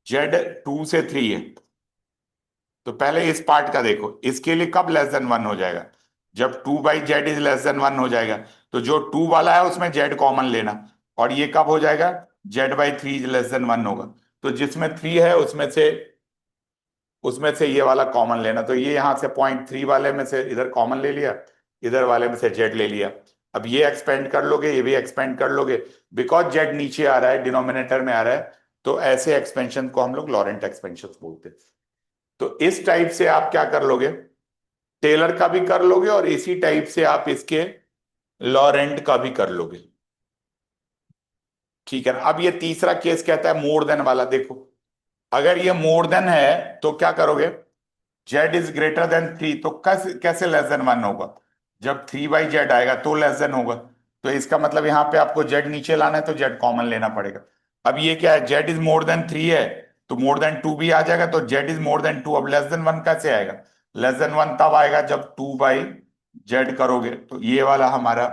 z 2 से 3 है, तो पहले इस पार्ट का देखो, इसके लिए कब <1 हो जाएगा, जब 2/z <1 हो जाएगा। तो जो 2 वाला है उसमें z कॉमन लेना, और ये कब हो जाएगा, z/3 <1 होगा। तो जिसमें 3 है उसमें से ये वाला कॉमन लेना। तो ये यहां से 0.3 वाले में से इधर कॉमन ले लिया, इधर वाले में से z ले लिया। अब ये एक्सपेंड कर लोगे, ये भी एक्सपेंड कर लोगे, बिकॉज z नीचे आ रहा है, डिनोमिनेटर में आ रहा है। तो ऐसे एक्सपेंशन को हम लोग लॉरेंट एक्सपेंशन बोलते हैं। तो इस टाइप से आप क्या कर लोगे, टेलर का भी कर लोगे, और इसी टाइप से आप इसके लॉरेंट का भी कर लोगे, ठीक है ना। अब ये तीसरा केस कहता है मोर देन वाला। देखो, अगर ये मोर देन है तो क्या करोगे, z <3 तो कैसे कैसे <1 होगा, जब 3/z आएगा तो <1 होगा। तो इसका मतलब यहां पे आपको z नीचे लाना है, तो z कॉमन लेना पड़ेगा। अब ये क्या है, z <3 है, तो <2 भी आ जाएगा, तो z <2। अब <1 कैसे आएगा, <1 तब आएगा जब 2/z करोगे, तो ये वाला हमारा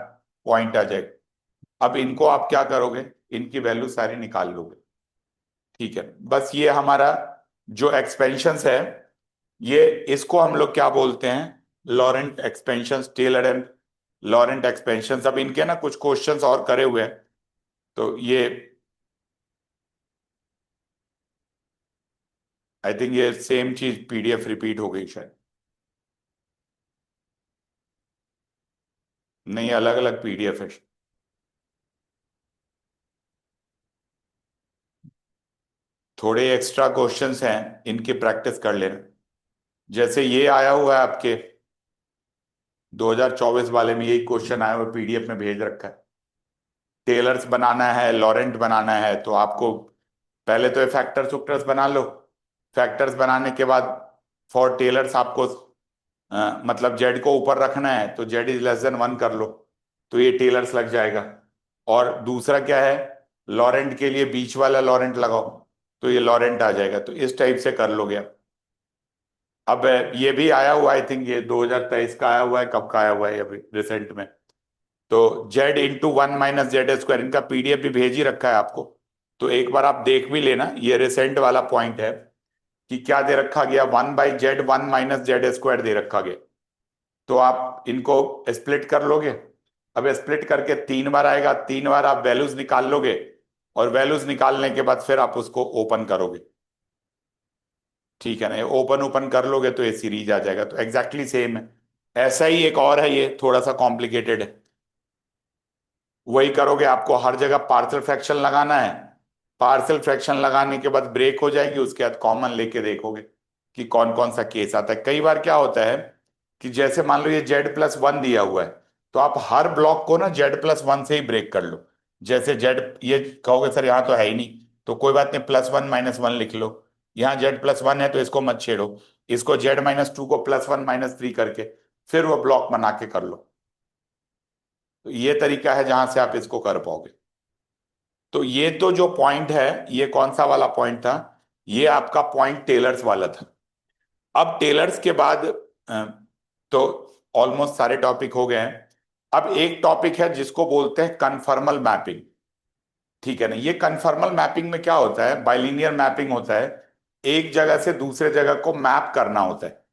पॉइंट आ जाएगा। अब इनको आप क्या करोगे, इनकी वैल्यू सारी निकाल लोगे, ठीक है। बस ये हमारा जो एक्सपेंशंस है, ये इसको हम लोग क्या बोलते हैं, Laurent expansions, Taylor and Laurent expansions. अब इनके ना कुछ क्वेश्चंस और करे हुए हैं, तो ये आई थिंक ये सेम चीज पीडीएफ रिपीट हो गई शायद, नहीं अलग अलग पीडीएफ है। थोड़े एक्स्ट्रा क्वेश्चंस हैं, इनकी प्रैक्टिस कर लेना। जैसे ये आया हुआ है आपके 2024 वाले में, यही क्वेश्चन आया हुआ पीडीएफ में भेज रखा है। टेलर्स बनाना है, लॉरेंट बनाना है, तो आपको पहले तो ये फैक्टर्स उक्टर्स बना लो। फैक्टर्स बनाने के बाद फॉर टेलर्स आपको मतलब जेड को ऊपर रखना है तो जेड इज लेस देन 1 कर लो, तो ये टेलर्स लग जाएगा। और दूसरा क्या है, लॉरेंट के लिए बीच वाला लॉरेंट लगाओ, तो ये लॉरेंट आ जाएगा। तो इस टाइप से कर लोगे आप। अब ये भी आया हुआ, आई थिंक ये 2023 का आया हुआ है, कब का आया हुआ है अभी रिसेंट में। तो जेड इंटू 1 - जेड स्क्वायर, इनका पीडीएफ भी भेज ही रखा है आपको, तो एक बार आप देख भी लेना। ये रिसेंट वाला पॉइंट है कि क्या दे रखा गया, 1/z 1 - जेड स्क्वायर दे रखा गया। तो आप इनको स्प्लिट कर लोगे। अब स्प्लिट करके 3 बार आएगा, 3 बार आप वैल्यूज निकाल लोगे, और वैल्यूज निकालने के बाद फिर आप उसको ओपन करोगे। ठीक है ना, ये ओपन ओपन कर लोगे तो ये सीरीज आ जाएगा। तो एग्जैक्टली सेम है। ऐसा ही एक और है, ये थोड़ा सा कॉम्प्लिकेटेड है। वही करोगे, आपको हर जगह पार्शियल फ्रैक्शन लगाना है। पार्शियल फ्रैक्शन लगाने के बाद ब्रेक हो जाएगी, उसके बाद कॉमन लेके देखोगे कि कौन कौन सा केस आता है। कई बार क्या होता है कि जैसे मान लो ये z+1 दिया हुआ है, तो आप हर ब्लॉक को ना z+1 से ही ब्रेक कर लो। जैसे जेड, ये कहोगे सर यहाँ तो है ही नहीं, तो कोई बात नहीं, +1 - 1 लिख लो। यहाँ z+1 है तो इसको मत छेड़ो, इसको z-2 को +1 - 3 करके फिर वो ब्लॉक बना के कर लो। तो ये तरीका है जहां से आप इसको कर पाओगे। तो ये तो जो पॉइंट है, ये कौन सा वाला पॉइंट था, ये आपका पॉइंट टेलर्स वाला था। अब टेलर्स के बाद तो ऑलमोस्ट सारे टॉपिक हो गए हैं। अब एक टॉपिक है जिसको बोलते हैं कन्फर्मल मैपिंग। ठीक है ना, ये कन्फर्मल मैपिंग में क्या होता है, बाइलिनियर मैपिंग होता है, एक जगह से दूसरे जगह को मैप करना होता है।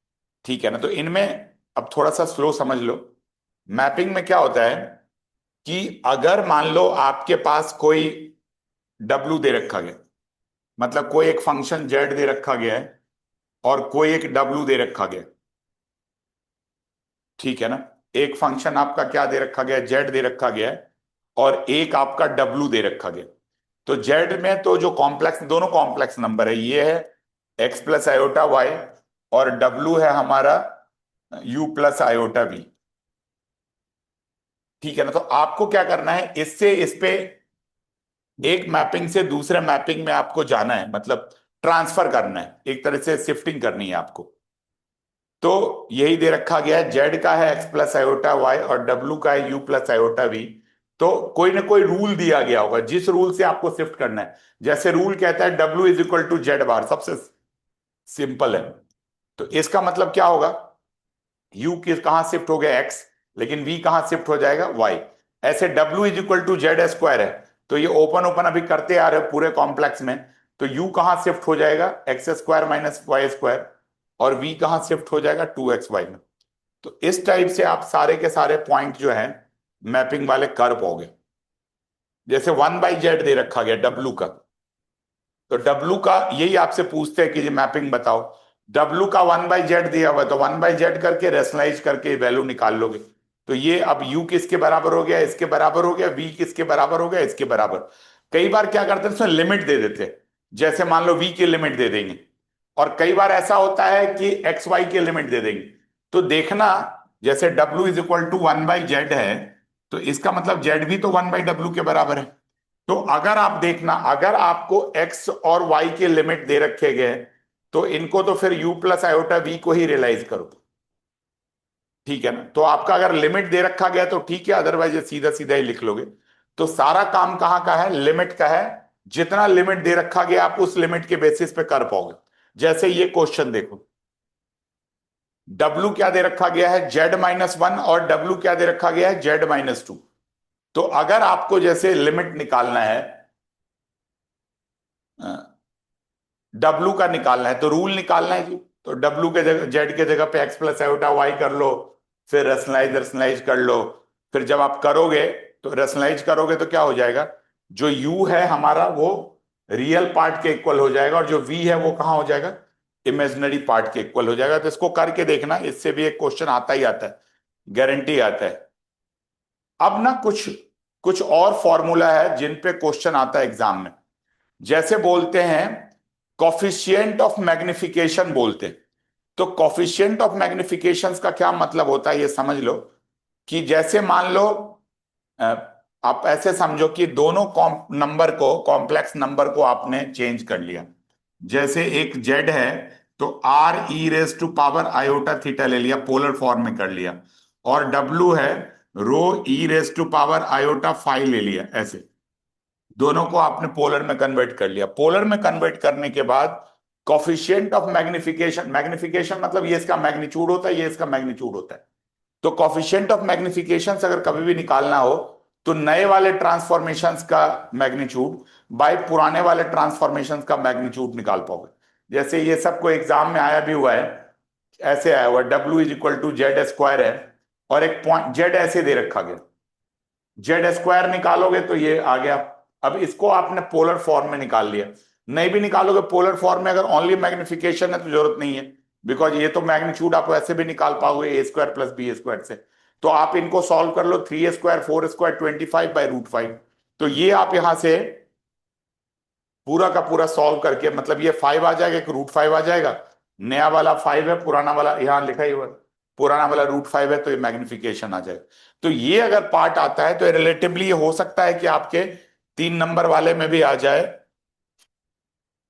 ठीक है ना, तो इनमें अब थोड़ा सा स्लो समझ लो। मैपिंग में क्या होता है कि अगर मान लो आपके पास कोई W दे रखा गया, मतलब कोई एक फंक्शन Z दे रखा गया है और कोई एक W दे रखा गया। ठीक है ना, एक फंक्शन आपका क्या दे रखा गया, Z दे रखा गया है, और एक आपका W दे रखा गया। तो Z में तो जो कॉम्प्लेक्स, दोनों कॉम्प्लेक्स नंबर है, ये है x+i, और W है हमारा u+i। ठीक है ना, तो आपको क्या करना है, इससे इस पे एक मैपिंग से दूसरे मैपिंग में आपको जाना है, मतलब ट्रांसफर करना है, एक तरह से शिफ्टिंग करनी है आपको। तो यही दे रखा गया है, जेड का है x+i और डब्ल्यू का है u+i। तो कोई ना कोई रूल दिया गया होगा, जिस रूल से आपको शिफ्ट करना है। जैसे रूल कहता है W = z बार, सबसे सिंपल है। तो इसका मतलब क्या होगा, u किस कहां शिफ्ट हो गया x, लेकिन v कहां शिफ्ट हो जाएगा y। ऐसे W = z² है, तो ये ओपन ओपन अभी करते आ रहे हो पूरे कॉम्प्लेक्स में। तो u कहां शिफ्ट हो जाएगा, x² - y², और v कहां शिफ्ट हो जाएगा 2xy में। तो इस टाइप से आप सारे के सारे पॉइंट जो है मैपिंग वाले कर पाओगे। जैसे 1/z दे रखा गया W का, तो W का यही आपसे पूछते हैं कि ये मैपिंग बताओ। W का 1/z दिया हुआ है, तो 1/z करके रेशनलाइज करके वैल्यू निकाल लोगे। तो ये अब u किसके बराबर हो गया, इसके बराबर हो गया, v किसके बराबर हो गया, इसके बराबर। कई बार क्या करते हैं, इसमें लिमिट दे देते हैं। जैसे मान लो v की लिमिट दे देंगे, और कई बार ऐसा होता है कि एक्स वाई की लिमिट दे देंगे। तो देखना, जैसे W = 1/z है, तो इसका मतलब z भी तो 1/W के बराबर है। तो अगर आप देखना, अगर आपको x और y के लिमिट दे रखे गए, तो इनको तो फिर u+i को ही रियलाइज करो। ठीक है ना, तो आपका अगर लिमिट दे रखा गया तो ठीक है, अदरवाइज ये सीधा सीधा ही लिख लोगे। तो सारा काम कहाँ का है, लिमिट का है। जितना लिमिट दे रखा गया आप उस लिमिट के बेसिस पे कर पाओगे। जैसे ये क्वेश्चन देखो, W क्या दे रखा गया है, z-1, और W क्या दे रखा गया है, z-2। तो अगर आपको जैसे लिमिट निकालना है, W का निकालना है, तो रूल निकालना है जी। तो W के जगह, Z के जगह पे x+i कर लो, फिर रेशनलाइज रेशनलाइज कर लो। फिर जब आप करोगे, तो रेशनलाइज करोगे तो क्या हो जाएगा, जो u है हमारा वो रियल पार्ट के इक्वल हो जाएगा, और जो v है वो कहां हो जाएगा, इमेजिनरी पार्ट के इक्वल हो जाएगा। तो इसको करके देखना, इससे भी एक क्वेश्चन आता ही आता है, गारंटी आता है। अब ना कुछ कुछ और फॉर्मूला है जिन पे क्वेश्चन आता है एग्जाम में। जैसे बोलते हैं कॉफिशिएंट ऑफ मैग्निफिकेशन बोलते हैं। तो कॉफिशिएंट ऑफ मैग्निफिकेशन का क्या मतलब होता है, ये समझ लो। कि जैसे मान लो अ, आप ऐसे समझो कि दोनों नंबर को, कॉम्प्लेक्स नंबर को आपने चेंज कर लिया। जैसे एक z है, तो r E raise to power iota theta ले लिया, पोलर फॉर्म में कर लिया, और डब्ल्यू है rho E raise to power iota phi ले लिया। ऐसे दोनों को आपने पोलर में कन्वर्ट कर लिया। पोलर में कन्वर्ट करने के बाद कॉफिशिएंट ऑफ मैग्निफिकेशन, मैग्निफिकेशन मतलब ये इसका मैग्नीट्यूड होता है, ये इसका मैग्नीट्यूड होता है। तो कॉफिशिएंट ऑफ मैग्निफिकेशन अगर कभी भी निकालना हो तो नए वाले ट्रांसफॉर्मेशंस का मैग्नीट्यूड बाय पुराने वाले ट्रांसफॉर्मेशंस का मैग्नीट्यूड निकाल पाओगे। जैसे ये सबको एग्जाम में आया भी हुआ है, ऐसे आया हुआ W is equal to Z square है, और एक पॉइंट जेड ऐसे दे रखा गया, जेड स्क्वायर निकालोगे तो ये आ गया। अब इसको आपने पोलर फॉर्म में निकाल लिया। नहीं भी निकालोगे पोलर फॉर्म में, अगर ओनली मैग्निफिकेशन है तो जरूरत नहीं है, बिकॉज ये तो मैग्नीट्यूड आप ऐसे भी निकाल पाओगे ए स्क्वायर प्लस बी स्क्वायर से। तो आप इनको सॉल्व कर लो, 3 स्क्वायर 4 स्क्वायर 25/√5। तो ये आप यहां से पूरा का पूरा सॉल्व करके, मतलब ये 5 आ जाएगा, एक √5 आ जाएगा, नया वाला 5 है, पुराना वाला यहां लिखा ही हुआ है, पुराना वाला √5 है, तो ये मैग्निफिकेशन आ जाएगा। तो ये अगर पार्ट आता है तो रिलेटिवली ये हो सकता है कि आपके 3 नंबर वाले में भी आ जाए।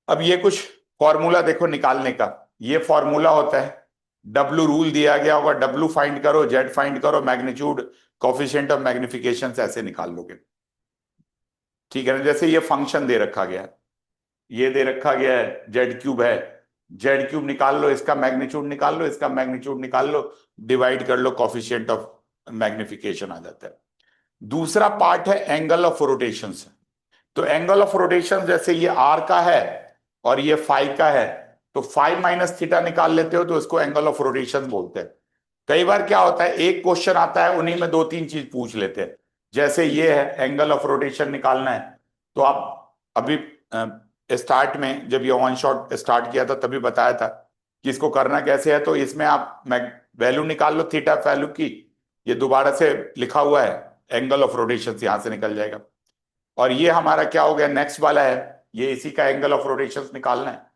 अब ये कुछ फॉर्मूला देखो निकालने का, ये फॉर्मूला होता है, डब्ल्यू रूल दिया गया होगा, डब्ल्यू फाइंड करो, जेड फाइंड करो, मैग्नीट्यूड कोफिशिएंट ऑफ मैग्निफिकेशन से ऐसे निकाल लोगे। ठीक है ना, जैसे ये फंक्शन दे रखा गया है, ये दे रखा गया है जेड क्यूब है, जेड क्यूब निकाल लो, इसका मैग्नीट्यूड निकाल लो, इसका मैग्नीट्यूड निकाल लो, डिवाइड कर लो, कोफिशिएंट ऑफ मैग्निफिकेशन आ जाता है। दूसरा पार्ट है एंगल ऑफ रोटेशन से। तो एंगल ऑफ रोटेशन जैसे ये आर का है और ये फाई का है, तो फाई माइनस थीटा निकाल लेते हो तो इसको एंगल ऑफ रोटेशन बोलते हैं। कई बार क्या होता है, एक क्वेश्चन आता है उन्हीं में 2-3 चीज पूछ लेते हैं। जैसे ये है एंगल ऑफ रोटेशन निकालना है, तो आप अभी स्टार्ट में जब ये वन शॉट स्टार्ट किया था तभी बताया था कि इसको करना कैसे है। तो इसमें आप वैल्यू निकाल लो थीटा वैल्यू की, ये दोबारा से लिखा हुआ है, एंगल ऑफ रोटेशन यहां से निकल जाएगा। और ये हमारा क्या हो गया, नेक्स्ट वाला है, ये इसी का एंगल ऑफ रोटेशन निकालना है,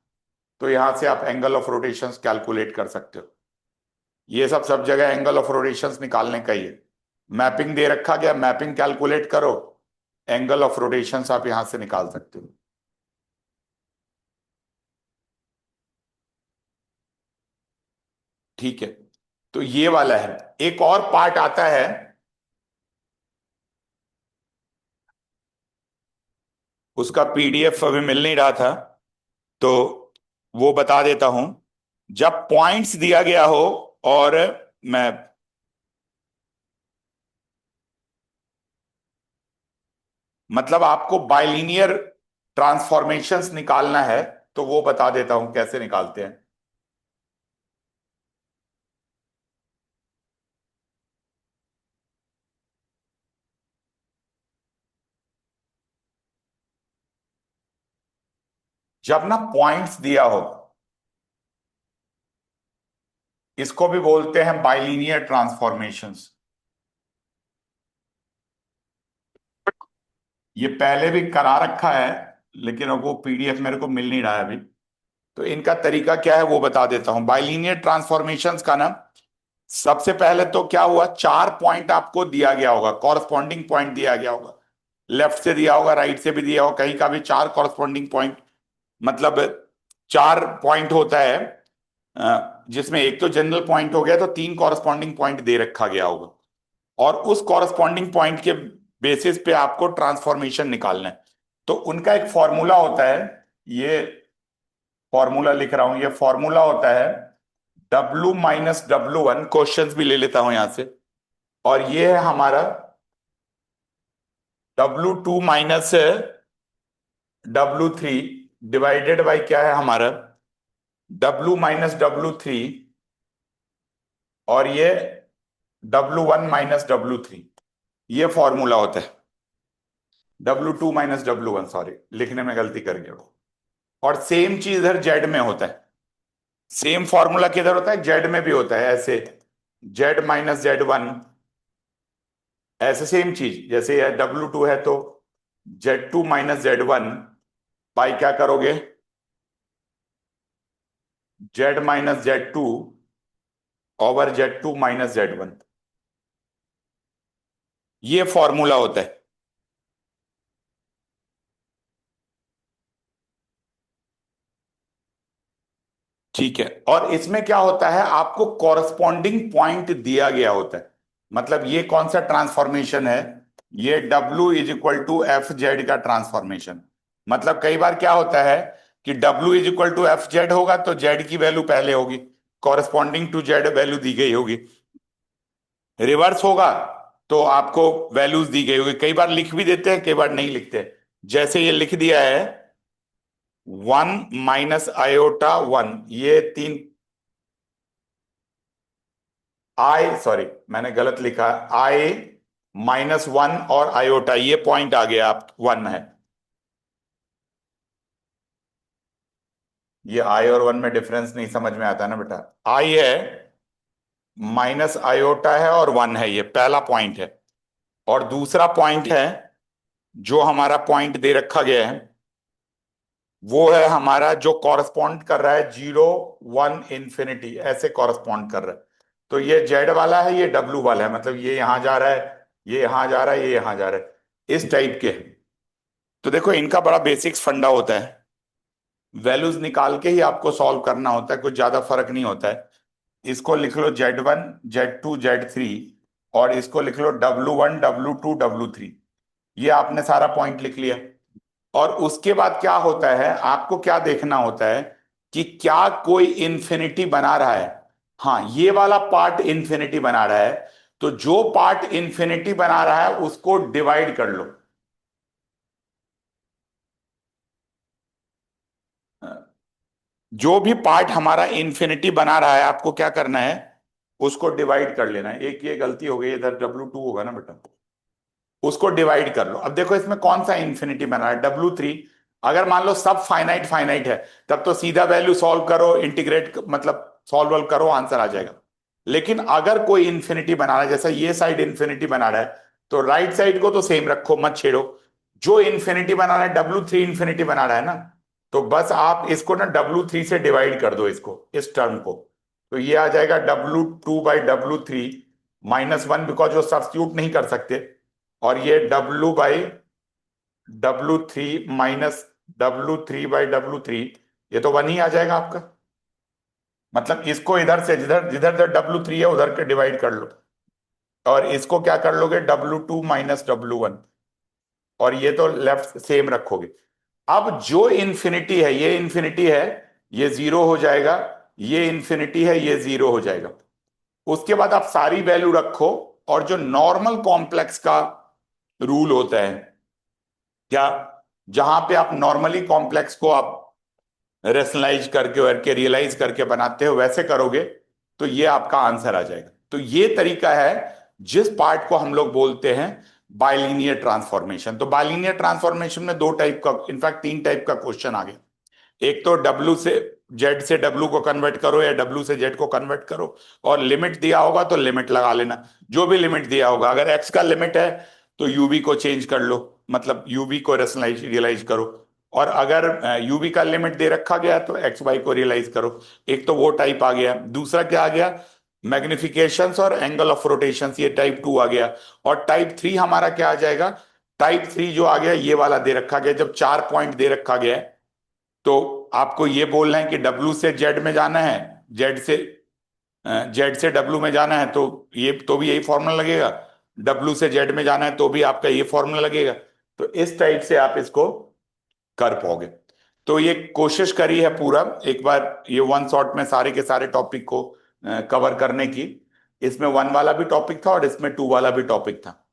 तो यहां से आप एंगल ऑफ रोटेशन कैलकुलेट कर सकते हो। ये सब जगह एंगल ऑफ रोटेशन निकालने का ही है। मैपिंग दे रखा गया, मैपिंग कैलकुलेट करो, एंगल ऑफ रोटेशन आप यहां से निकाल सकते हो। ठीक है, तो ये वाला है। एक और पार्ट आता है, उसका पीडीएफ अभी मिल नहीं रहा था, तो वो बता देता हूं। जब पॉइंट्स दिया गया हो और मैं मतलब आपको बाइलिनियर ट्रांसफॉर्मेशंस निकालना है, तो वो बता देता हूं कैसे निकालते हैं। जब ना पॉइंट्स दिया हो, इसको भी बोलते हैं बाइलिनियर ट्रांसफॉर्मेशंस। ये पहले भी करा रखा है, लेकिन अब वो पीडीएफ मेरे को मिल नहीं रहा है अभी, तो इनका तरीका क्या है वो बता देता हूं। बाइलिनियर ट्रांसफॉर्मेशंस का ना, सबसे पहले तो क्या हुआ, 4 पॉइंट आपको दिया गया होगा, कॉरस्पॉन्डिंग पॉइंट दिया गया होगा, लेफ्ट से दिया होगा, राइट से भी दिया होगा, कहीं का भी 4 कॉरस्पॉन्डिंग पॉइंट, मतलब 4 पॉइंट होता है, जिसमें एक तो जनरल पॉइंट हो गया, तो 3 कॉरस्पॉन्डिंग पॉइंट दे रखा गया होगा, और उस कॉरस्पॉन्डिंग पॉइंट के बेसिस पे आपको ट्रांसफॉर्मेशन निकालना है। तो उनका एक फॉर्मूला होता है, ये फॉर्मूला लिख रहा हूं, ये फॉर्मूला होता है W-W1, क्वेश्चंस भी ले लेता हूं यहां से, और ये है हमारा W2 minus W3 divided by क्या है हमारा W माइनस W3, और ये W1 माइनस W3, ये फॉर्मूला होता है। W2 माइनस W1, सॉरी लिखने में गलती कर गया। और सेम चीज इधर जेड में होता है, सेम फॉर्मूला किधर होता है, जेड में भी होता है, ऐसे जेड माइनस Z1, ऐसे सेम चीज, जैसे W2 है तो Z2 माइनस Z1 बाई क्या करोगे, Z minus Z2 over Z2 minus Z1, ये फॉर्मूला होता है। ठीक है, और इसमें क्या होता है, आपको कॉरस्पॉन्डिंग पॉइंट दिया गया होता है। मतलब ये कौन सा ट्रांसफॉर्मेशन है, ये W is equal to f z का ट्रांसफॉर्मेशन। मतलब कई बार क्या होता है कि W is equal to f z होगा तो जेड की वैल्यू पहले होगी, कॉरस्पॉन्डिंग टू जेड वैल्यू दी गई होगी। रिवर्स होगा तो आपको वैल्यूज दी गई होगी। कई बार लिख भी देते हैं, कई बार नहीं लिखते। जैसे ये लिख दिया है 1 - i-1, ये तीन, सॉरी मैंने गलत लिखा, I-1 और आयोटा, ये पॉइंट आ गया, आप 1 है। ये I और 1 में डिफरेंस नहीं समझ में आता ना बेटा। I है, माइनस आयोटा है और 1 है, ये पहला पॉइंट है। और दूसरा पॉइंट है जो हमारा पॉइंट दे रखा गया है, वो है हमारा जो कॉरस्पॉन्ड कर रहा है 0 1 इंफिनिटी, ऐसे कॉरस्पॉन्ड कर रहा है। तो ये जेड वाला है, ये डब्लू वाला है, मतलब ये यहां जा रहा है, ये यहां जा रहा है, ये यहां जा रहा है, इस टाइप के। तो देखो इनका बड़ा बेसिक्स फंडा होता है, वैल्यूज निकाल के ही आपको सॉल्व करना होता है, कुछ ज्यादा फर्क नहीं होता है। इसको लिख लो Z1 Z2 Z3, और इसको लिख लो W1 W2 W3। ये आपने सारा पॉइंट लिख लिया। और उसके बाद क्या होता है, आपको क्या देखना होता है कि क्या कोई इंफिनिटी बना रहा है। हाँ, ये वाला पार्ट इंफिनिटी बना रहा है, तो जो पार्ट इंफिनिटी बना रहा है उसको डिवाइड कर लो। जो भी पार्ट हमारा इंफिनिटी बना रहा है, आपको क्या करना है, उसको डिवाइड कर लेना है। एक ये गलती हो गई, इधर W2 होगा ना बेटा, उसको डिवाइड कर लो। अब देखो इसमें कौन सा इंफिनिटी बना है, W3। अगर मान लो सब फाइनाइट फाइनाइट है, तब तो सीधा वैल्यू सॉल्व करो, इंटीग्रेट मतलब सॉल्व करो, आंसर आ जाएगा। लेकिन अगर कोई इंफिनिटी बना रहा है, जैसा ये साइड इंफिनिटी बना रहा है, तो राइट साइड को तो सेम रखो, मत छेड़ो। जो इंफिनिटी बना रहा है, W3 इंफिनिटी बना रहा है ना, तो बस आप इसको ना W3 से डिवाइड कर दो, इसको, इस टर्म को। तो ये आ जाएगा W2/W3 -1, बिकॉज वो सब्स्टिट्यूट नहीं कर सकते। और ये W/W3 माइनस W3/W3, ये तो 1 ही आ जाएगा आपका। मतलब इसको इधर से, जिधर जिधर जिधर W3 है उधर के डिवाइड कर लो, और इसको क्या कर लोगे, W2 - W1, और ये तो लेफ्ट सेम रखोगे। अब जो इंफिनिटी है, ये इंफिनिटी है, ये 0 हो जाएगा, ये इंफिनिटी है, ये 0 हो जाएगा। उसके बाद आप सारी वैल्यू रखो, और जो नॉर्मल कॉम्प्लेक्स का रूल होता है, क्या, जहां पे आप नॉर्मली कॉम्प्लेक्स को आप रेशनलाइज करके रियलाइज करके बनाते हो, वैसे करोगे तो ये आपका आंसर आ जाएगा। तो ये तरीका है जिस पार्ट को हम लोग बोलते हैं बाइलिनियर ट्रांसफॉर्मेशन। तो बाइलिनियर ट्रांसफॉर्मेशन में दो टाइप का, इनफैक्ट 3 टाइप का क्वेश्चन आ गया। एक तो W से Z से W को कन्वर्ट करो, या W से Z को कन्वर्ट करो, और लिमिट दिया होगा तो लिमिट लगा लेना, जो भी लिमिट दिया होगा। अगर X का लिमिट है तो UV को चेंज कर लो, मतलब UV को रेशनलाइज रियलाइज करो। और अगर UV का लिमिट दे रखा गया तो XY को रियलाइज करो। एक तो वो टाइप आ गया। दूसरा क्या आ गया, मैग्निफिकेशंस और एंगल ऑफ रोटेशंस, ये टाइप 2 आ गया। और टाइप 3 हमारा क्या आ जाएगा, टाइप 3 जो आ गया, ये वाला दे रखा गया, जब 4 पॉइंट दे रखा गया है, तो आपको ये बोलना है कि W से Z में जाना है, Z से W में जाना है, तो ये तो भी यही फॉर्मूला लगेगा। W से Z में जाना है तो भी आपका ये फॉर्मूला लगेगा। तो इस टाइप से आप इसको कर पाओगे। तो ये कोशिश करी है पूरा एक बार ये वन शॉट में सारे के सारे टॉपिक को कवर करने की। इसमें 1 वाला भी टॉपिक था और इसमें 2 वाला भी टॉपिक था।